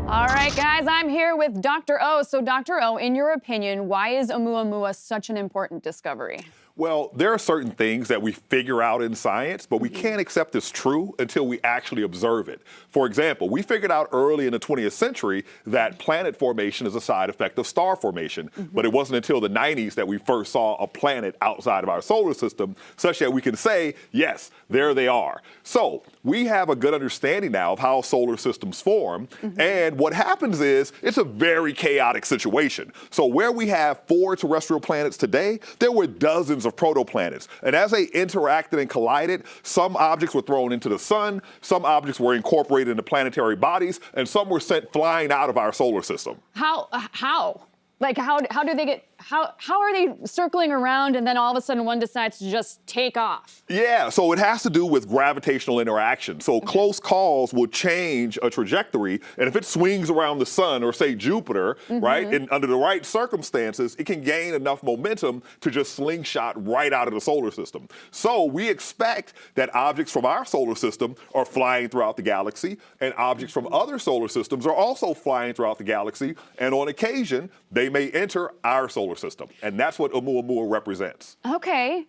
All right, guys, I'm here with Dr. O. So, Dr. O, in your opinion, why is Oumuamua such an important discovery? Well, there are certain things that we figure out in science, but we can't accept as true until we actually observe it. For example, we figured out early in the 20th century that planet formation is a side effect of star formation, but it wasn't until the 90s that we first saw a planet outside of our solar system, such that we can say, yes, there they are. So we have a good understanding now of how solar systems form, and what happens is it's a very chaotic situation. So where we have 4 terrestrial planets today, there were dozens of protoplanets. And as they interacted and collided, some objects were thrown into the sun, some objects were incorporated into planetary bodies, and some were sent flying out of our solar system. How? Like, how do they get, how are they circling around and then all of a sudden one decides to just take off? Yeah, so it has to do with gravitational interaction. So close calls will change a trajectory, and if it swings around the sun or say Jupiter, right, and under the right circumstances, it can gain enough momentum to just slingshot right out of the solar system. So we expect that objects from our solar system are flying throughout the galaxy, and objects from other solar systems are also flying throughout the galaxy, and on occasion, they may enter our solar system, and that's what Oumuamua represents. Okay,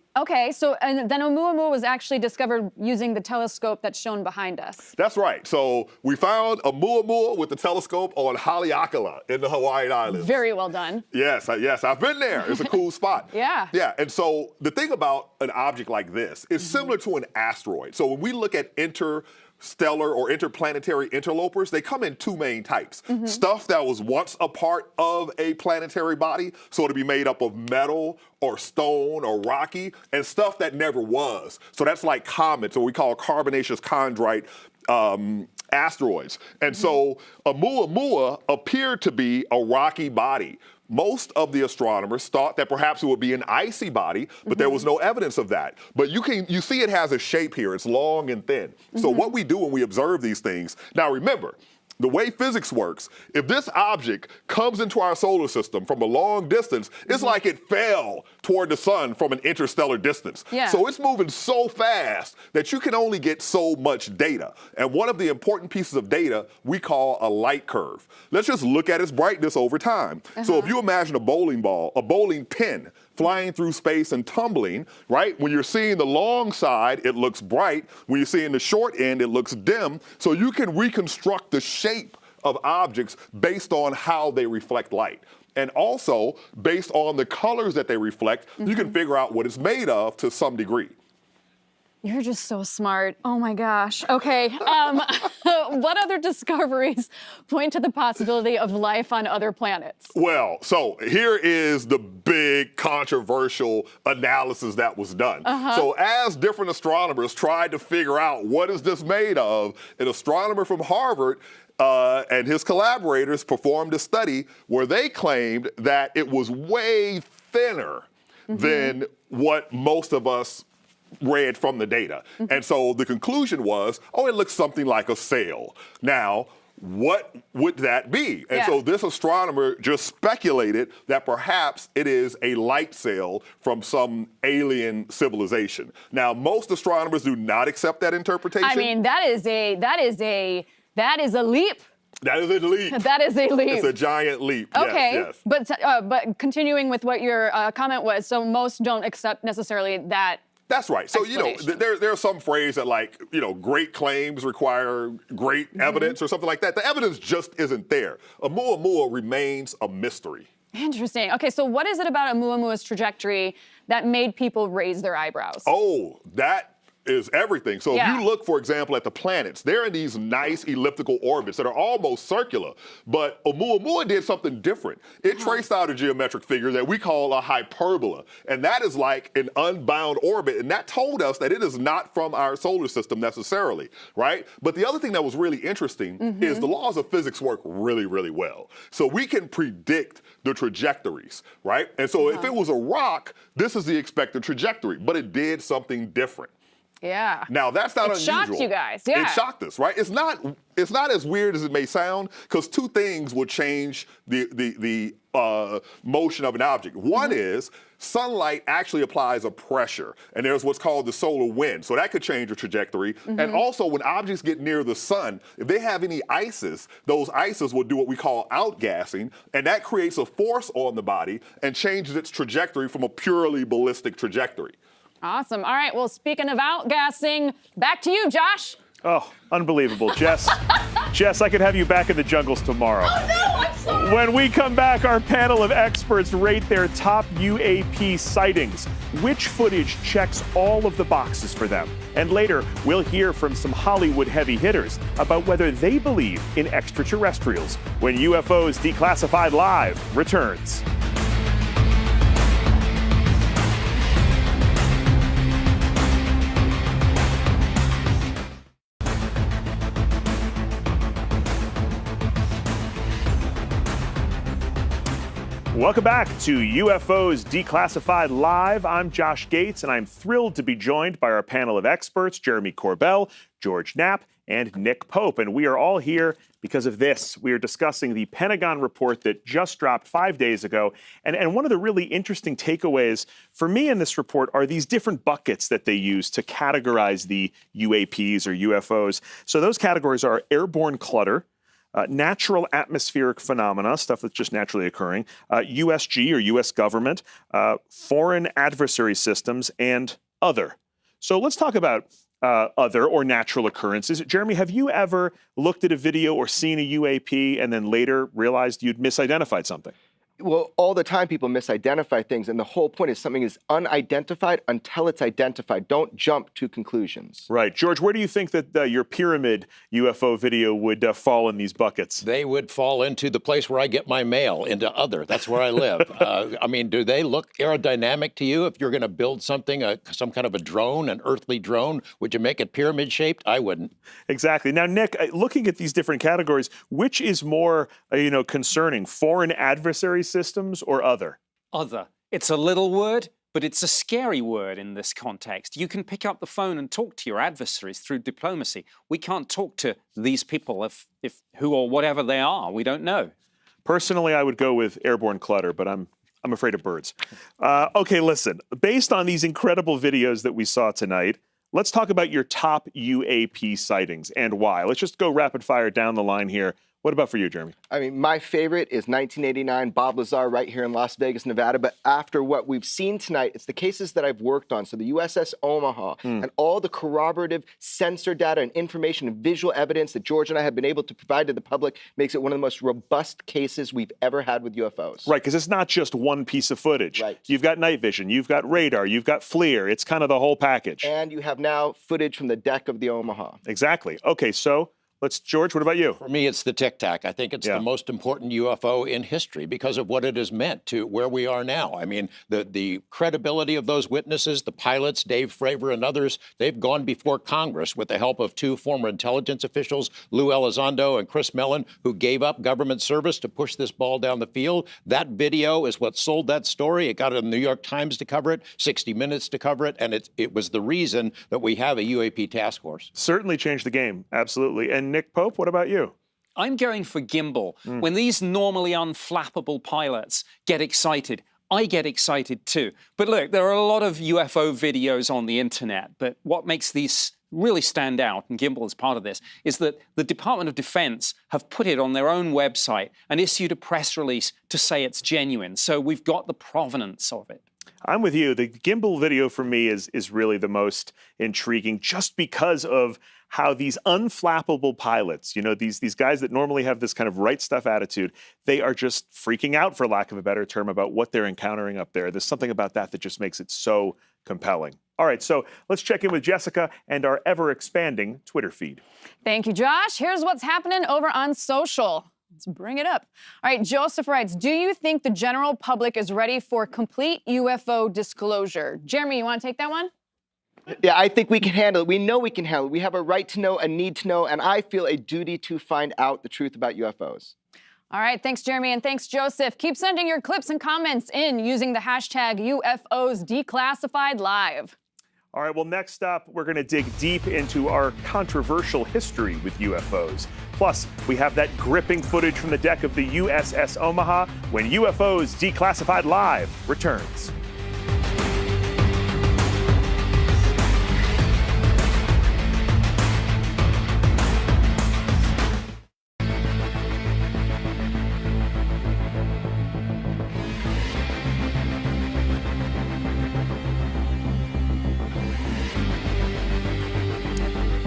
so and then Oumuamua was actually discovered using the telescope that's shown behind us. That's right. So we found Oumuamua with the telescope on Haleakala in the Hawaiian Islands. Very well done. Yes, I've been there. It's a cool spot. Yeah. Yeah, and so the thing about an object like this is similar to an asteroid. So when we look at interstellar or interplanetary interlopers, they come in 2 main types. Stuff that was once a part of a planetary body, so to be made up of metal or stone or rocky, and stuff that never was. So that's like comets, or we call carbonaceous chondrite asteroids. And so Oumuamua appeared to be a rocky body. Most of the astronomers thought that perhaps it would be an icy body, but there was no evidence of that. But you see it has a shape here. It's long and thin. So what we do when we observe these things, now remember, the way physics works, if this object comes into our solar system from a long distance, it's like it fell toward the sun from an interstellar distance. Yeah. So it's moving so fast that you can only get so much data. And one of the important pieces of data we call a light curve. Let's just look at its brightness over time. So if you imagine a bowling ball, a bowling pin, flying through space and tumbling, right? When you're seeing the long side, it looks bright. When you're seeing the short end, it looks dim. So you can reconstruct the shape of objects based on how they reflect light. And also, based on the colors that they reflect, you can figure out what it's made of to some degree. You're just so smart. Oh my gosh. Okay. What other discoveries point to the possibility of life on other planets? Well, so here is the big controversial analysis that was done. So as different astronomers tried to figure out what is this made of, an astronomer from Harvard and his collaborators performed a study where they claimed that it was way thinner than what most of us read from the data. And so the conclusion was, oh, it looks something like a sail. Now, what would that be? And so this astronomer just speculated that perhaps it is a light sail from some alien civilization. Now, most astronomers do not accept that interpretation. I mean, that is a leap. That is a leap. That is a leap. It's a giant leap. Okay, Yes. But continuing with what your comment was, so most don't accept necessarily that. That's right. So, you know, there's some phrase that, like, you know, great claims require great evidence or something like that. The evidence just isn't there. Oumuamua remains a mystery. Interesting. Okay, so what is it about Oumuamua's trajectory that made people raise their eyebrows? Oh, that is everything. So if you look, for example, at the planets, they're in these nice elliptical orbits that are almost circular. But Oumuamua did something different. It traced out a geometric figure that we call a hyperbola. And that is like an unbound orbit. And that told us that it is not from our solar system necessarily, right? But the other thing that was really interesting is the laws of physics work really, really well. So we can predict the trajectories, right? And so if it was a rock, this is the expected trajectory, but it did something different. Yeah. Now that's not unusual. It shocked you guys. Yeah. It shocked us, right? It's not as weird as it may sound, because two things will change the motion of an object. One is sunlight actually applies a pressure, and there's what's called the solar wind. So that could change the trajectory. And also, when objects get near the sun, if they have any ices, those ices will do what we call outgassing, and that creates a force on the body and changes its trajectory from a purely ballistic trajectory. Awesome. All right. Well, speaking of outgassing, back to you, Josh. Oh, unbelievable. Jess, I could have you back in the jungles tomorrow. Oh, no, I'm sorry. When we come back, our panel of experts rate their top UAP sightings. Which footage checks all of the boxes for them? And later, we'll hear from some Hollywood heavy hitters about whether they believe in extraterrestrials when UFOs Declassified Live returns. Welcome back to UFOs Declassified Live. I'm Josh Gates, and I'm thrilled to be joined by our panel of experts, Jeremy Corbell, George Knapp, and Nick Pope. And we are all here because of this. We are discussing the Pentagon report that just dropped 5 days ago. And one of the really interesting takeaways for me in this report are these different buckets that they use to categorize the UAPs or UFOs. So those categories are airborne clutter, natural atmospheric phenomena, stuff that's just naturally occurring, USG or U.S. government, foreign adversary systems, and other. So let's talk about other or natural occurrences. Jeremy, have you ever looked at a video or seen a UAP and then later realized you'd misidentified something? Well, all the time people misidentify things, and the whole point is something is unidentified until it's identified. Don't jump to conclusions. Right. George, where do you think that your pyramid UFO video would fall in these buckets? They would fall into the place where I get my mail, into other. That's where I live. I mean, do they look aerodynamic to you? If you're going to build something, some kind of a drone, an earthly drone, would you make it pyramid-shaped? I wouldn't. Exactly. Now, Nick, looking at these different categories, which is more, concerning, foreign adversary systems or other? Other. It's a little word, but it's a scary word in this context. You can pick up the phone and talk to your adversaries through diplomacy. We can't talk to these people if who or whatever they are. We don't know. Personally, I would go with airborne clutter, but I'm afraid of birds. Okay, listen. Based on these incredible videos that we saw tonight, let's talk about your top UAP sightings and why. Let's just go rapid fire down the line here. What about for you, Jeremy? I mean, my favorite is 1989, Bob Lazar right here in Las Vegas, Nevada. But after what we've seen tonight, it's the cases that I've worked on. So the USS Omaha and all the corroborative sensor data and information and visual evidence that George and I have been able to provide to the public makes it one of the most robust cases we've ever had with UFOs. Right, because it's not just one piece of footage. Right. You've got night vision, you've got radar, you've got FLIR. It's kind of the whole package. And you have now footage from the deck of the Omaha. Exactly. Okay, so George, what about you? For me, it's the Tic Tac. I think it's the most important UFO in history because of what it has meant to where we are now. I mean, the credibility of those witnesses, the pilots, Dave Fravor and others, they've gone before Congress with the help of 2 former intelligence officials, Lou Elizondo and Chris Mellon, who gave up government service to push this ball down the field. That video is what sold that story. It got the New York Times to cover it, 60 Minutes to cover it, and it was the reason that we have a UAP task force. Certainly changed the game, absolutely. And Nick Pope, what about you? I'm going for gimbal. When these normally unflappable pilots get excited, I get excited too. But look, there are a lot of UFO videos on the internet, but what makes these really stand out, and gimbal is part of this, is that the Department of Defense have put it on their own website and issued a press release to say it's genuine. So we've got the provenance of it. I'm with you. The gimbal video for me is really the most intriguing just because of how these unflappable pilots, you know, these guys that normally have this kind of right stuff attitude, they are just freaking out, for lack of a better term, about what they're encountering up there. There's something about that just makes it so compelling. All right, so let's check in with Jessica and our ever-expanding Twitter feed. Thank you, Josh. Here's what's happening over on social. Let's bring it up. All right, Joseph writes, do you think the general public is ready for complete UFO disclosure? Jeremy, you want to take that one? Yeah, I think we can handle it. We know we can handle it. We have a right to know, a need to know, and I feel a duty to find out the truth about UFOs. All right, thanks, Jeremy, and thanks, Joseph. Keep sending your clips and comments in using the hashtag UFOs Declassified Live. All right, well, next up, we're going to dig deep into our controversial history with UFOs. Plus, we have that gripping footage from the deck of the USS Omaha when UFOs Declassified Live returns.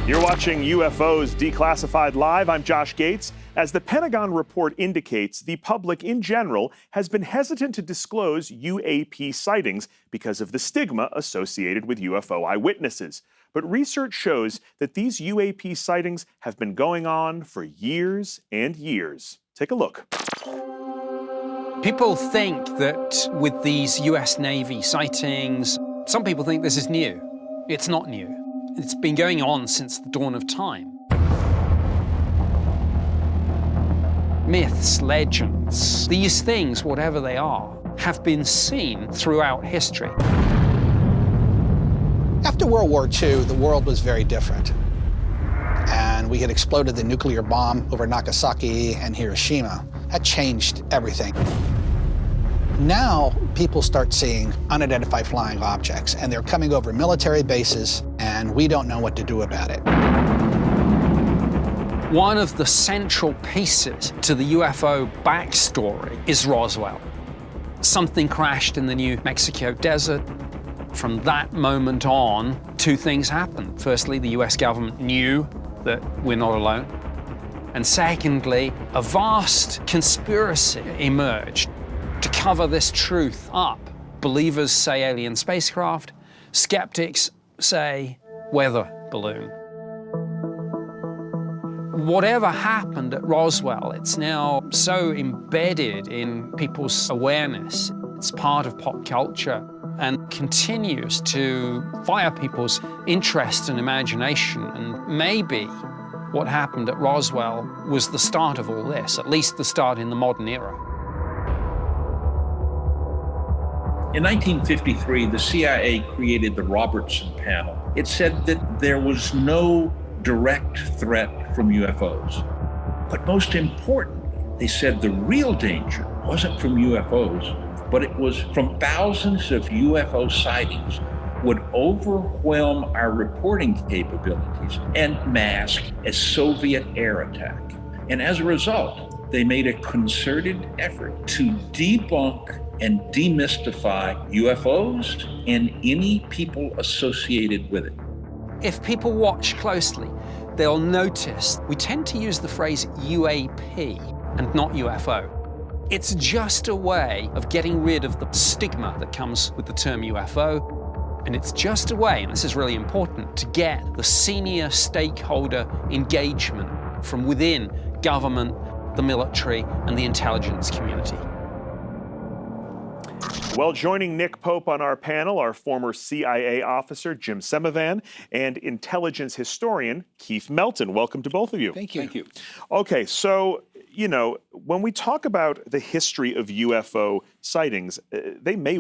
You're watching UFOs Declassified Live. I'm Josh Gates. As the Pentagon report indicates, the public in general has been hesitant to disclose UAP sightings because of the stigma associated with UFO eyewitnesses. But research shows that these UAP sightings have been going on for years and years. Take a look. People think that with these US Navy sightings, some people think this is new. It's not new. It's been going on since the dawn of time. Myths, legends, these things, whatever they are, have been seen throughout history. After World War II, the world was very different. And we had exploded the nuclear bomb over Nagasaki and Hiroshima. That changed everything. Now, people start seeing unidentified flying objects, and they're coming over military bases, and we don't know what to do about it. One of the central pieces to the UFO backstory is Roswell. Something crashed in the New Mexico desert. From that moment on, 2 things happened. Firstly, the US government knew that we're not alone. And secondly, a vast conspiracy emerged to cover this truth up. Believers say alien spacecraft, skeptics say weather balloon. Whatever happened at Roswell, it's now so embedded in people's awareness. It's part of pop culture and continues to fire people's interest and imagination. And maybe what happened at Roswell was the start of all this, at least the start in the modern era. In 1953, the CIA created the Robertson Panel. It said that there was no direct threat from UFOs. But most important, they said the real danger wasn't from UFOs, but it was from thousands of UFO sightings would overwhelm our reporting capabilities and mask a Soviet air attack. And as a result, they made a concerted effort to debunk and demystify UFOs and any people associated with it. If people watch closely, they'll notice we tend to use the phrase UAP and not UFO. It's just a way of getting rid of the stigma that comes with the term UFO. And it's just a way, and this is really important, to get the senior stakeholder engagement from within government, the military, and the intelligence community. Well, joining Nick Pope on our panel are former CIA officer Jim Semivan and intelligence historian Keith Melton. Welcome to both of you. Thank you. Thank you. Okay, so, you know, when we talk about the history of UFO sightings, they may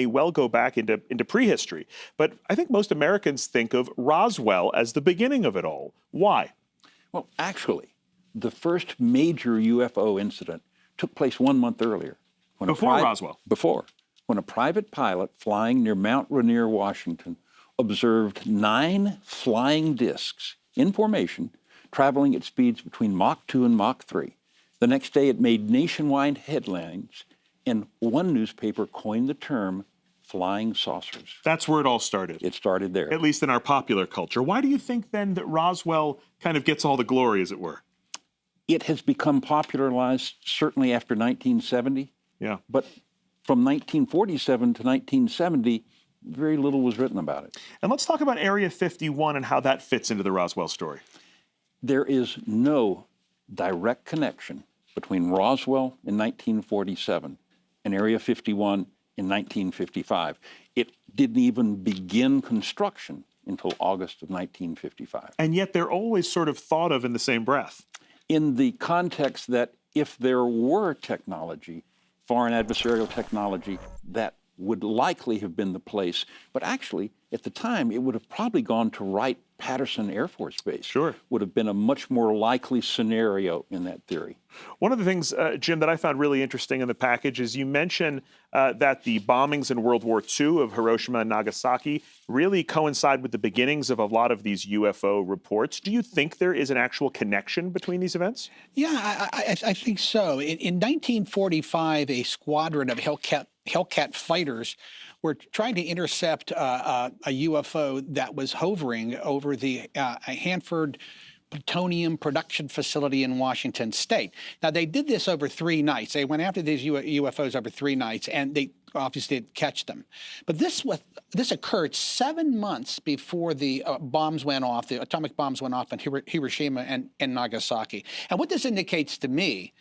well go back into prehistory. But I think most Americans think of Roswell as the beginning of it all. Why? Well, actually, the first major UFO incident took place 1 month earlier. Before Roswell? Before. When a private pilot flying near Mount Rainier, Washington, observed 9 flying discs in formation traveling at speeds between Mach 2 and Mach 3. The next day it made nationwide headlines, and one newspaper coined the term flying saucers. That's where it all started. It started there. At least in our popular culture. Why do you think then that Roswell kind of gets all the glory, as it were? It has become popularized certainly after 1970. Yeah. But from 1947 to 1970, very little was written about it. And let's talk about Area 51 and how that fits into the Roswell story. There is no direct connection between Roswell in 1947 and Area 51 in 1955. It didn't even begin construction until August of 1955. And yet they're always sort of thought of in the same breath. In the context that if there were technology, foreign adversarial technology, that would likely have been the place. But actually, at the time, it would have probably gone to Wright-Patterson Air Force Base. Sure. Would have been a much more likely scenario in that theory. One of the things, Jim, that I found really interesting in the package is you mention that the bombings in World War II of Hiroshima and Nagasaki really coincide with the beginnings of a lot of these UFO reports. Do you think there is an actual connection between these events? Yeah, I think so. In 1945, a squadron of Hellcat fighters were trying to intercept a UFO that was hovering over the Hanford plutonium production facility in Washington state. Now, they did this over 3 nights. They went after these UFOs over 3 nights, and they obviously didn't catch them. But this occurred 7 months before the bombs went off, the atomic bombs went off in Hiroshima and Nagasaki. And what this indicates to me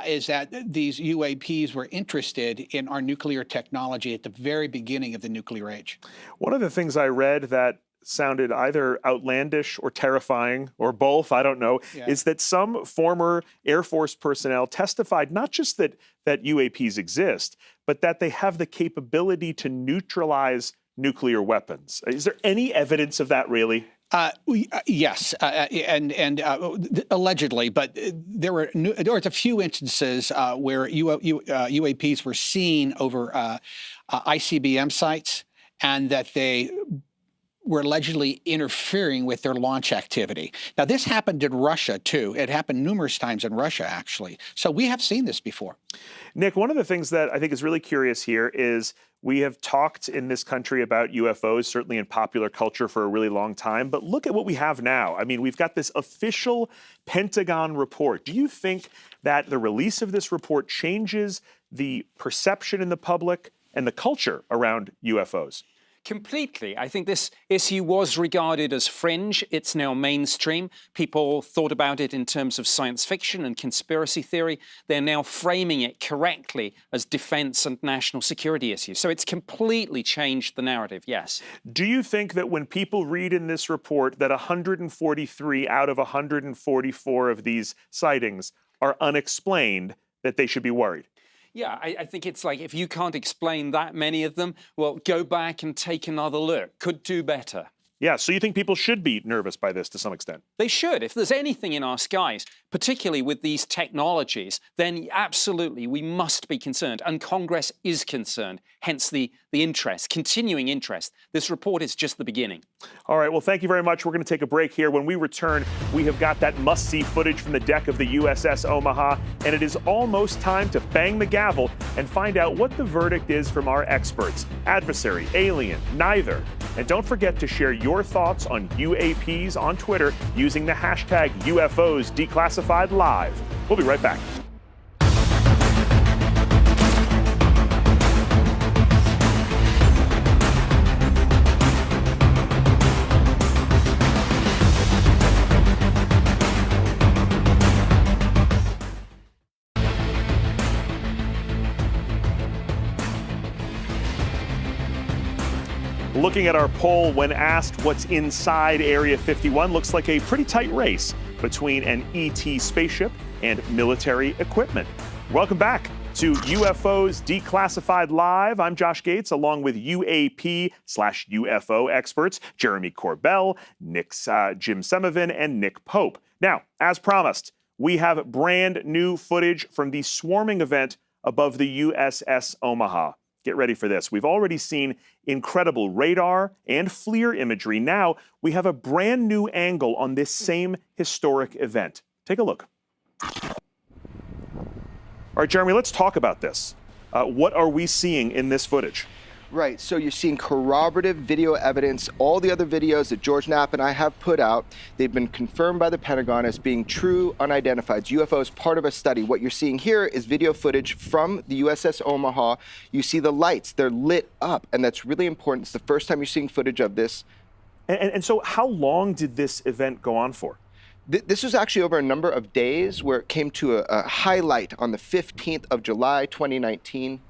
is that these UAPs were interested in our nuclear technology at the very beginning of the nuclear age. One of the things I read that sounded either outlandish or terrifying or both, I don't know, is that some former Air Force personnel testified not just that UAPs exist, but that they have the capability to neutralize nuclear weapons. Is there any evidence of that really? Yes, and allegedly, but there was a few instances where UAPs were seen over ICBM sites, and that they were allegedly interfering with their launch activity. Now, this happened in Russia, too. It happened numerous times in Russia, actually. So we have seen this before. Nick, one of the things that I think is really curious here is we have talked in this country about UFOs, certainly in popular culture, for a really long time. But look at what we have now. I mean, we've got this official Pentagon report. Do you think that the release of this report changes the perception in the public and the culture around UFOs? Completely. I think this issue was regarded as fringe. It's now mainstream. People thought about it in terms of science fiction and conspiracy theory. They're now framing it correctly as defense and national security issues. So it's completely changed the narrative, yes. Do you think that when people read in this report that 143 out of 144 of these sightings are unexplained, that they should be worried? Yeah, I think it's like, if you can't explain that many of them, well, go back and take another look. Could do better. Yeah, so you think people should be nervous by this to some extent? They should. If there's anything in our skies, particularly with these technologies, then absolutely we must be concerned. And Congress is concerned, hence the interest, continuing interest. This report is just the beginning. All right, well, thank you very much. We're going to take a break here. When we return, we have got that must-see footage from the deck of the USS Omaha, and it is almost time to bang the gavel and find out what the verdict is from our experts. Adversary, alien, neither. And don't forget to share your thoughts on UAPs on Twitter using the hashtag UFOs Declassified Live. We'll be right back. Looking at our poll, when asked what's inside Area 51, looks like a pretty tight race between an ET spaceship and military equipment. Welcome back to UFOs Declassified Live. I'm Josh Gates, along with UAP/UFO experts Jeremy Corbell, Jim Semovin, and Nick Pope. Now, as promised, we have brand new footage from the swarming event above the USS Omaha. Get ready for this. We've already seen incredible radar and FLIR imagery. Now we have a brand new angle on this same historic event. Take a look. All right, Jeremy, let's talk about this. What are we seeing in this footage? Right, so you're seeing corroborative video evidence. All the other videos that George Knapp and I have put out, they've been confirmed by the Pentagon as being true unidentified UFOs, part of a study. What you're seeing here is video footage from the USS Omaha. You see the lights, they're lit up, and that's really important. It's the first time you're seeing footage of this. And so how long did this event go on for? This was actually over a number of days where it came to a highlight on the 15th of July, 2019.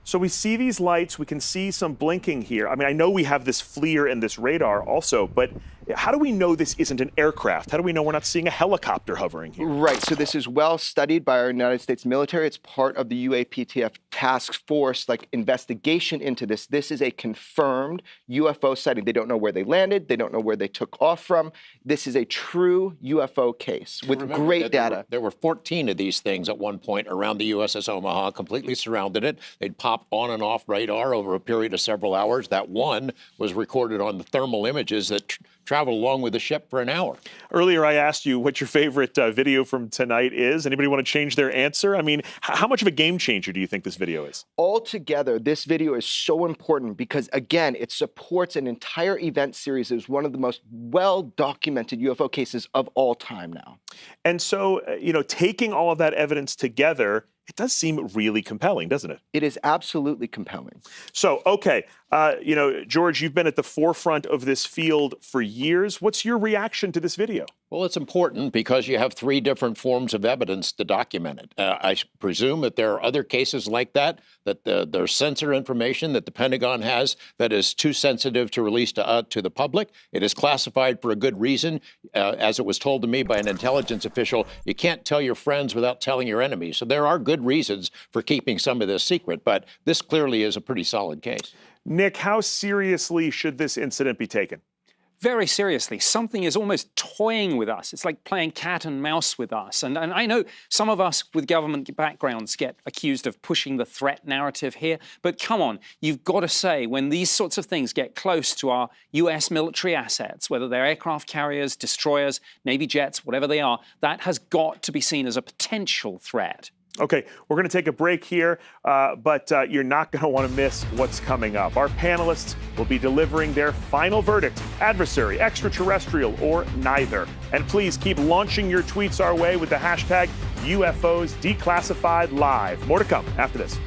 So we see these lights, we can see some blinking here. I mean, I know we have this FLIR and this radar also, but how do we know this isn't an aircraft? How do we know we're not seeing a helicopter hovering here? Right, so this is well studied by our United States military. It's part of the UAPTF task force, investigation into this. This is a confirmed UFO sighting. They don't know where they landed. They don't know where they took off from. This is a true UFO case with great data. There were 14 of these things at one point around the USS Omaha, completely surrounded it. They'd pop on and off radar over a period of several hours. That one was recorded on the thermal images that traveled along with the ship for an hour. Earlier, I asked you what your favorite video from tonight is. Anybody want to change their answer? I mean, how much of a game changer do you think this video is? Altogether, this video is so important because, again, it supports an entire event series. It is one of the most well-documented UFO cases of all time now. And so, taking all of that evidence together, it does seem really compelling, doesn't it? It is absolutely compelling. So, okay, George, you've been at the forefront of this field for years. What's your reaction to this video? Well, it's important because you have three different forms of evidence to document it. I presume that there are other cases like that there's sensor information that the Pentagon has that is too sensitive to release to the public. It is classified for a good reason. As it was told to me by an intelligence official, you can't tell your friends without telling your enemies. So there are good reasons for keeping some of this secret, but this clearly is a pretty solid case. Nick, how seriously should this incident be taken? Very seriously. Something is almost toying with us. It's like playing cat and mouse with us. And I know some of us with government backgrounds get accused of pushing the threat narrative here, but come on, you've got to say when these sorts of things get close to our US military assets, whether they're aircraft carriers, destroyers, Navy jets, whatever they are, that has got to be seen as a potential threat. Okay, we're going to take a break here, but you're not going to want to miss what's coming up. Our panelists will be delivering their final verdict, adversary, extraterrestrial, or neither. And please keep launching your tweets our way with the hashtag UFOs Declassified Live. More to come after this.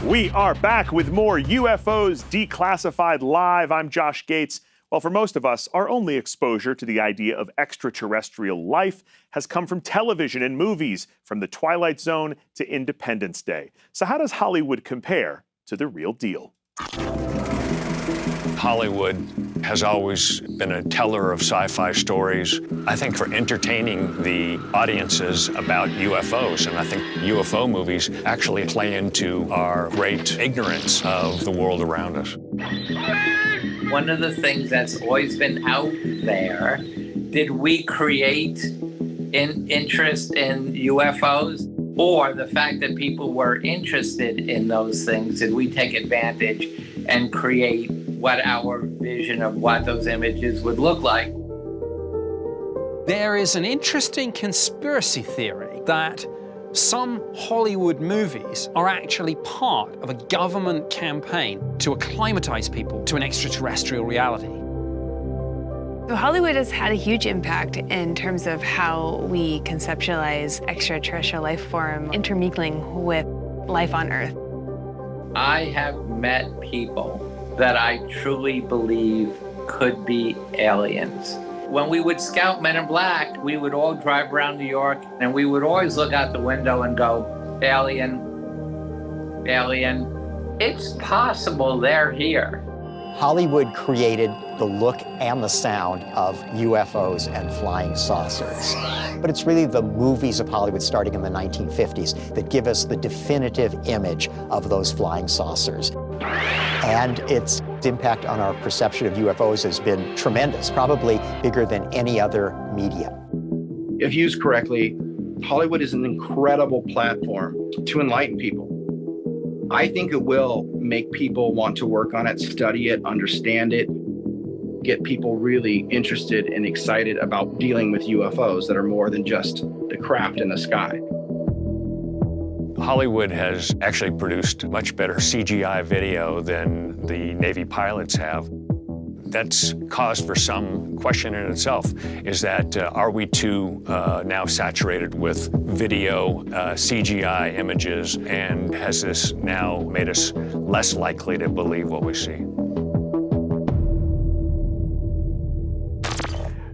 We are back with more UFOs Declassified Live. I'm Josh Gates. Well, for most of us, our only exposure to the idea of extraterrestrial life has come from television and movies, from The Twilight Zone to Independence Day. So how does Hollywood compare to the real deal? Hollywood has always been a teller of sci-fi stories, I think, for entertaining the audiences about UFOs. And I think UFO movies actually play into our great ignorance of the world around us. One of the things that's always been out there, did we create interest in UFOs? Or the fact that people were interested in those things, did we take advantage and create what our vision of what those images would look like? There is an interesting conspiracy theory that some Hollywood movies are actually part of a government campaign to acclimatize people to an extraterrestrial reality. So Hollywood has had a huge impact in terms of how we conceptualize extraterrestrial life form intermingling with life on Earth. I have met people that I truly believe could be aliens. When we would scout Men in Black, we would all drive around New York and we would always look out the window and go, alien, alien. It's possible they're here. Hollywood created the look and the sound of UFOs and flying saucers. But it's really the movies of Hollywood starting in the 1950s that give us the definitive image of those flying saucers. And its impact on our perception of UFOs has been tremendous, probably bigger than any other media. If used correctly, Hollywood is an incredible platform to enlighten people. I think it will make people want to work on it, study it, understand it, get people really interested and excited about dealing with UFOs that are more than just the craft in the sky. Hollywood has actually produced much better CGI video than the Navy pilots have. That's cause for some question in itself, is that are we too now saturated with video, CGI images, and has this now made us less likely to believe what we see?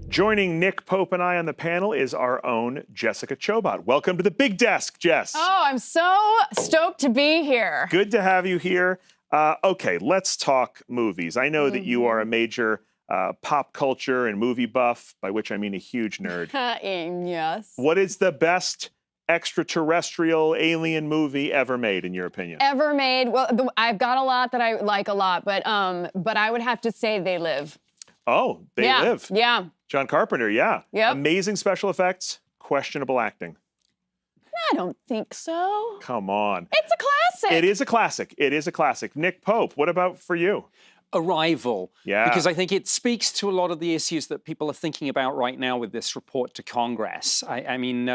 Joining Nick Pope and I on the panel is our own Jessica Chobot. Welcome to the big desk, Jess. Oh, I'm so stoked to be here. Good to have you here. Okay, let's talk movies. I know that you are a major pop culture and movie buff, by which I mean a huge nerd. Yes. What is the best extraterrestrial alien movie ever made, in your opinion? Ever made? Well, I've got a lot that I like a lot, but I would have to say They Live. Oh, They Live. Yeah. John Carpenter, yeah. Yep. Amazing special effects, questionable acting. I don't think so. Come on. It's a classic. It is a classic. It is a classic. Nick Pope, what about for you? Arrival. Yeah. Because I think it speaks to a lot of the issues that people are thinking about right now with this report to Congress. I mean,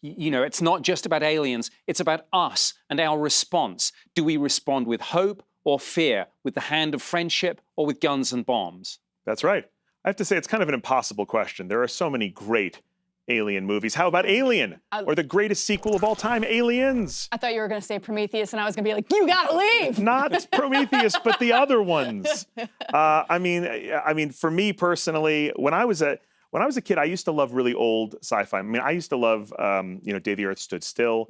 you know, it's not just about aliens, it's about us and our response. Do we respond with hope or fear, with the hand of friendship or with guns and bombs? That's right. I have to say, it's kind of an impossible question. There are so many great alien movies. How about Alien? Or the greatest sequel of all time, Aliens? I thought you were going to say Prometheus, and I was going to be like, you gotta leave. Not Prometheus, but the other ones. I mean, for me personally, when I was a kid, I used to love really old sci-fi. I mean, I used to love, Day the Earth Stood Still.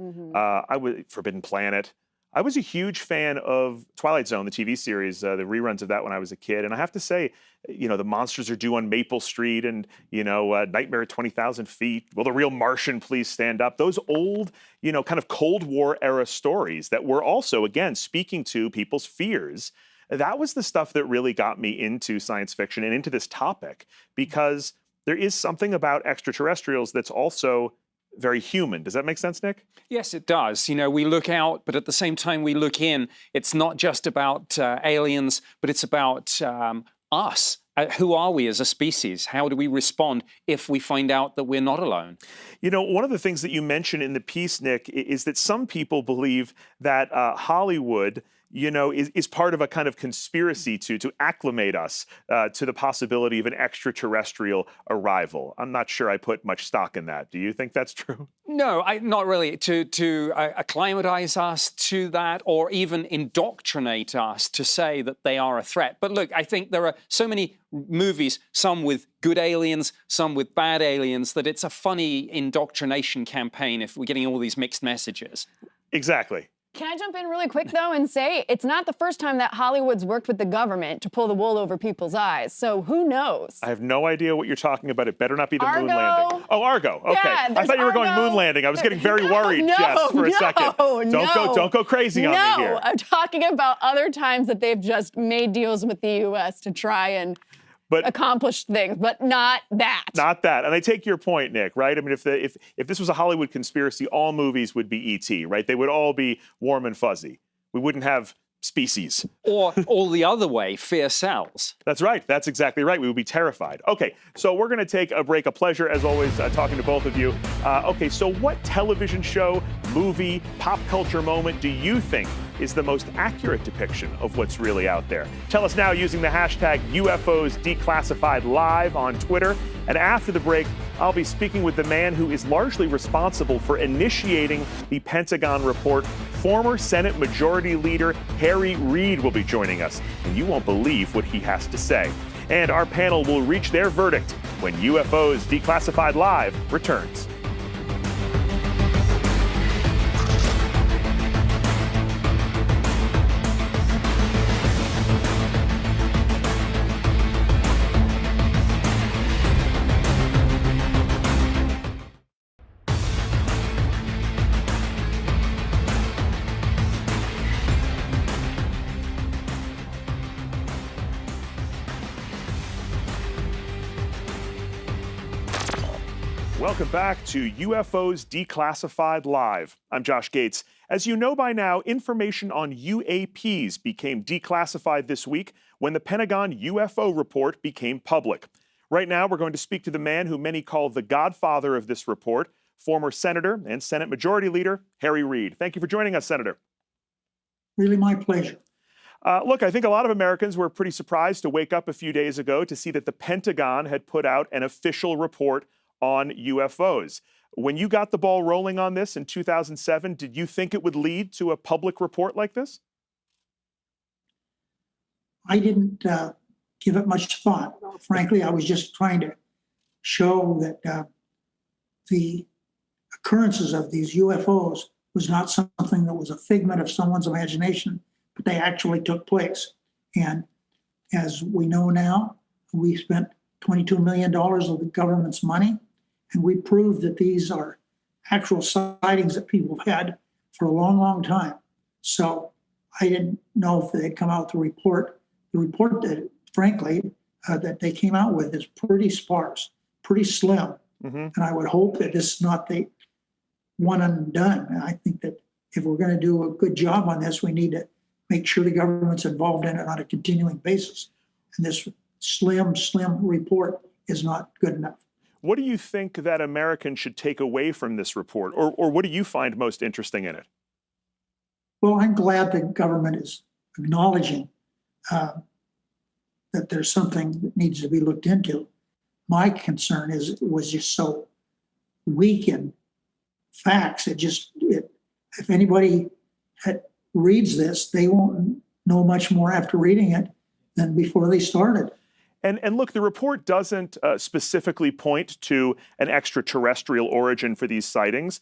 Forbidden Planet. I was a huge fan of Twilight Zone, the TV series, the reruns of that when I was a kid. And I have to say, The Monsters Are Due on Maple Street and, Nightmare at 20,000 Feet. Will the Real Martian Please Stand Up? Those old, kind of Cold War era stories that were also, again, speaking to people's fears. That was the stuff that really got me into science fiction and into this topic, because there is something about extraterrestrials that's also very human. Does that make sense, Nick? Yes, it does. We look out, but at the same time we look in. It's not just about aliens, but it's about us. Who are we as a species? How do we respond if we find out that we're not alone? One of the things that you mentioned in the piece, Nick, is that some people believe that Hollywood, is part of a kind of conspiracy to acclimate us to the possibility of an extraterrestrial arrival. I'm not sure I put much stock in that. Do you think that's true? No, not really. To acclimatize us to that, or even indoctrinate us to say that they are a threat. But look, I think there are so many movies, some with good aliens, some with bad aliens, that it's a funny indoctrination campaign if we're getting all these mixed messages. Exactly. Can I jump in really quick, though, and say it's not the first time that Hollywood's worked with the government to pull the wool over people's eyes. So who knows? I have no idea what you're talking about. It better not be the moon Argo. landing. Oh, Argo. Okay. Yeah, I thought you were going Argo. moon landing. I was getting very worried, No, Jess, for a second. Don't go crazy on me here. No, I'm talking about other times that they've just made deals with the U.S. to try and accomplish things, but not that. Not that. And I take your point, Nick, right? I mean, if this was a Hollywood conspiracy, all movies would be E.T., right? They would all be warm and fuzzy. We wouldn't have Species. Or all the other way, fear sells. That's right. That's exactly right. We would be terrified. Okay, so we're going to take a break. A pleasure, as always, talking to both of you. Okay, so what television show, movie, pop culture moment do you think is the most accurate depiction of what's really out there? Tell us now using the hashtag UFOs Declassified Live on Twitter. And after the break, I'll be speaking with the man who is largely responsible for initiating the Pentagon report. Former Senate Majority Leader Harry Reid will be joining us, and you won't believe what he has to say. And our panel will reach their verdict when UFOs Declassified Live returns. Welcome back to UFOs Declassified Live. I'm Josh Gates. As you know by now, information on UAPs became declassified this week when the Pentagon UFO report became public. Right now, we're going to speak to the man who many call the godfather of this report, former Senator and Senate Majority Leader Harry Reid. Thank you for joining us, Senator. Really my pleasure. Look, I think a lot of Americans were pretty surprised to wake up a few days ago to see that the Pentagon had put out an official report on UFOs. When you got the ball rolling on this in 2007, did you think it would lead to a public report like this? I didn't give it much thought. Frankly, I was just trying to show that the occurrences of these UFOs was not something that was a figment of someone's imagination, but they actually took place. And as we know now, we spent $22 million of the government's money, and we proved that these are actual sightings that people have had for a long, long time. So I didn't know if they'd come out with a report. The report that, frankly, that they came out with is pretty sparse, pretty slim. And I would hope that this is not the one and done. And I think that if we're going to do a good job on this, we need to make sure the government's involved in it on a continuing basis. And this slim report is not good enough. What do you think that Americans should take away from this report, or what do you find most interesting in it? Well, I'm glad the government is acknowledging that there's something that needs to be looked into. My concern is it was just so weak in facts. If anybody reads this, they won't know much more after reading it than before they started. And look, the report doesn't specifically point to an extraterrestrial origin for these sightings.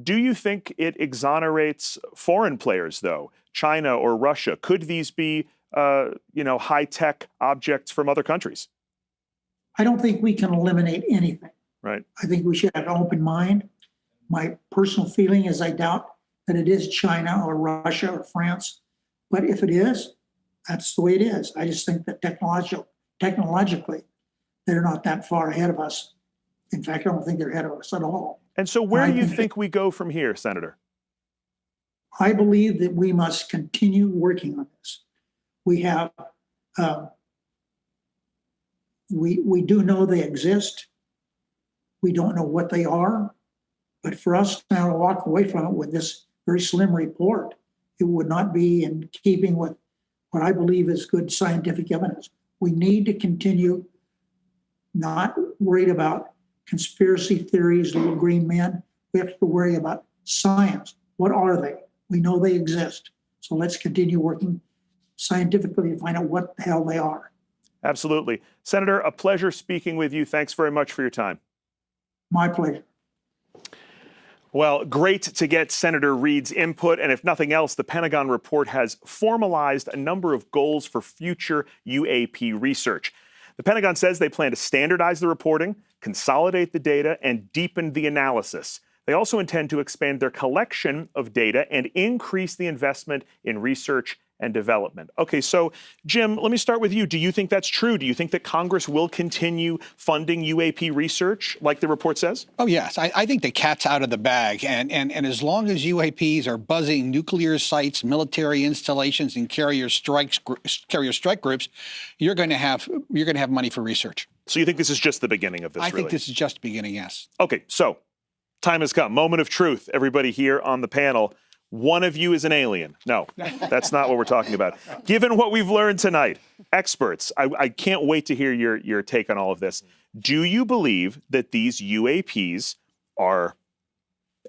Do you think it exonerates foreign players, though? China or Russia? Could these be, high-tech objects from other countries? I don't think we can eliminate anything. Right. I think we should have an open mind. My personal feeling is I doubt that it is China or Russia or France. But if it is, that's the way it is. I just think that technologically, they're not that far ahead of us. In fact, I don't think they're ahead of us at all. And so where do you think we go from here, Senator? I believe that we must continue working on this. We have, we do know they exist. We don't know what they are. But for us now to walk away from it with this very slim report, it would not be in keeping with what I believe is good scientific evidence. We need to continue not worried about conspiracy theories, little green men. We have to worry about science. What are they? We know they exist. So let's continue working scientifically to find out what the hell they are. Absolutely. Senator, a pleasure speaking with you. Thanks very much for your time. My pleasure. Well, great to get Senator Reed's input. And if nothing else, the Pentagon report has formalized a number of goals for future UAP research. The Pentagon says they plan to standardize the reporting, consolidate the data, and deepen the analysis. They also intend to expand their collection of data and increase the investment in research and development. Okay, so Jim, let me start with you. Do you think that's true? Do you think that Congress will continue funding UAP research like the report says? Oh, yes. I think the cat's out of the bag. And as long as UAPs are buzzing nuclear sites, military installations, and carrier strike groups, you're going to have money for research. So you think this is just the beginning of this, I think this is just the beginning, yes. Okay, so time has come. Moment of truth. Everybody here on the panel. One of you is an alien. No, that's not what we're talking about. Given what we've learned tonight, experts, I can't wait to hear your take on all of this. Do you believe that these UAPs are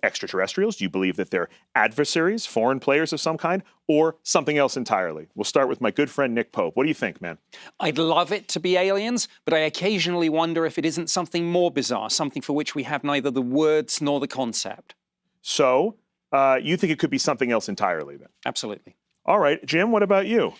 extraterrestrials? Do you believe that they're adversaries, foreign players of some kind, or something else entirely? We'll start with my good friend Nick Pope. What do you think, man? I'd love it to be aliens, but I occasionally wonder if it isn't something more bizarre, something for which we have neither the words nor the concept. So, you think it could be something else entirely then? Absolutely. All right. Jim, what about you?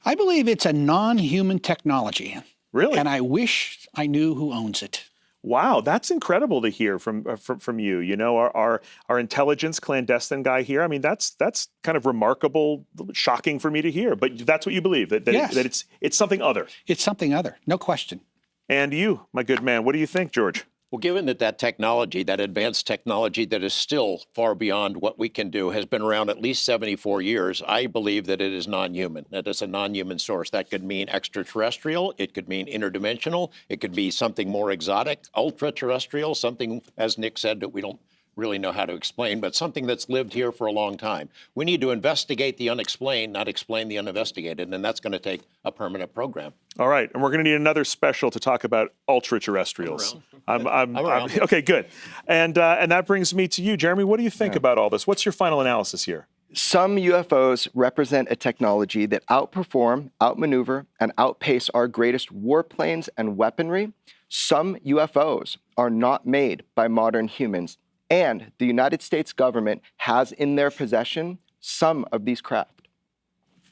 I believe it's a non-human technology. Really? And I wish I knew who owns it. Wow, that's incredible to hear from you. You know, our intelligence clandestine guy here. I mean, that's kind of remarkable, shocking for me to hear. But that's what you believe, that Yes. it's something other. It's something other, no question. And you, my good man, what do you think, George? Well, given that technology, that advanced technology that is still far beyond what we can do, has been around at least 74 years, I believe that it is non-human, that it's a non-human source. That could mean extraterrestrial, it could mean interdimensional, it could be something more exotic, ultra-terrestrial, something, as Nick said, that we don't really know how to explain, but something that's lived here for a long time. We need to investigate the unexplained, not explain the uninvestigated, and that's going to take a permanent program. All right, and we're going to need another special to talk about ultra-terrestrials. I'm around. Okay, good. And that brings me to you, Jeremy. What do you think about all this? What's your final analysis here? Some UFOs represent a technology that outperform, outmaneuver, and outpace our greatest warplanes and weaponry. Some UFOs are not made by modern humans, and the United States government has in their possession some of these craft.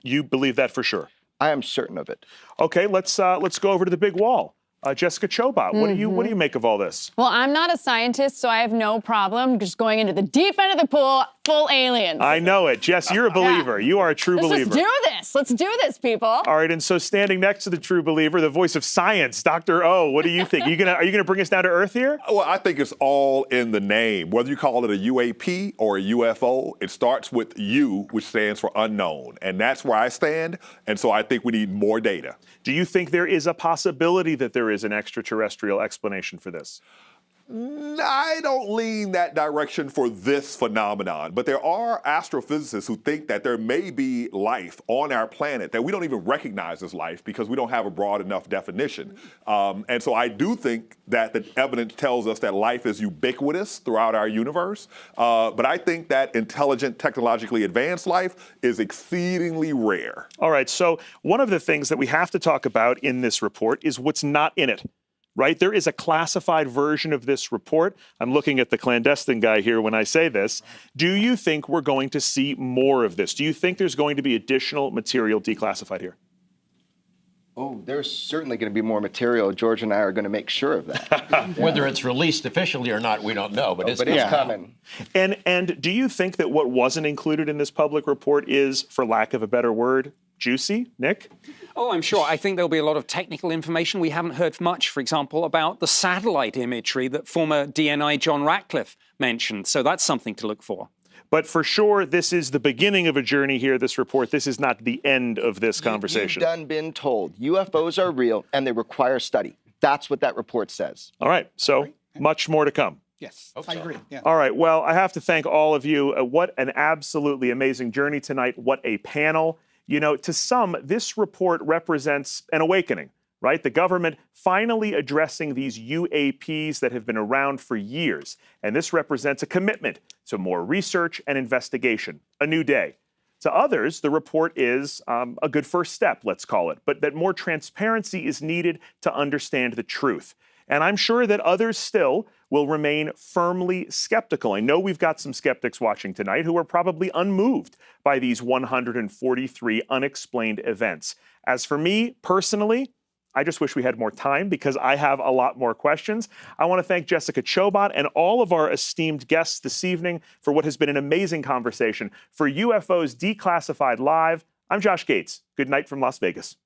You believe that for sure? I am certain of it. Okay, let's go over to the big wall. Jessica Chobot, what do you make of all this? Well, I'm not a scientist, so I have no problem just going into the deep end of the pool, full aliens. I know it. Jess, you're a believer. You are a true believer. Let's just do this. Let's do this, people. All right, and so standing next to the true believer, the voice of science, Dr. O, what do you think? Are you gonna bring us down to earth here? Well, I think it's all in the name. Whether you call it a UAP or a UFO, it starts with U, which stands for unknown. And that's where I stand. And so I think we need more data. Do you think there is a possibility that there is an extraterrestrial explanation for this? I don't lean that direction for this phenomenon, but there are astrophysicists who think that there may be life on our planet that we don't even recognize as life because we don't have a broad enough definition. And so I do think that the evidence tells us that life is ubiquitous throughout our universe, but I think that intelligent, technologically advanced life is exceedingly rare. All right, so one of the things that we have to talk about in this report is what's not in it. Right? There is a classified version of this report. I'm looking at the clandestine guy here when I say this. Do you think we're going to see more of this? Do you think there's going to be additional material declassified here? Oh, there's certainly going to be more material. George and I are going to make sure of that. Whether it's released officially or not, we don't know, but it's coming. And do you think that what wasn't included in this public report is, for lack of a better word, juicy? Nick? Oh, I'm sure. I think there'll be a lot of technical information. We haven't heard much, for example, about the satellite imagery that former DNI John Ratcliffe mentioned. So that's something to look for. But for sure, this is the beginning of a journey here, this report. This is not the end of this conversation. You've done been told UFOs are real and they require study. That's what that report says. All right. So much more to come. Yes, I agree. Yeah. All right. Well, I have to thank all of you. What an absolutely amazing journey tonight. What a panel. You know, to some, this report represents an awakening, right? The government finally addressing these UAPs that have been around for years. And this represents a commitment to more research and investigation, a new day. To others, the report is a good first step, let's call it, but that more transparency is needed to understand the truth. And I'm sure that others still will remain firmly skeptical. I know we've got some skeptics watching tonight who are probably unmoved by these 143 unexplained events. As for me personally, I just wish we had more time because I have a lot more questions. I want to thank Jessica Chobot and all of our esteemed guests this evening for what has been an amazing conversation. For UFOs Declassified Live, I'm Josh Gates. Good night from Las Vegas.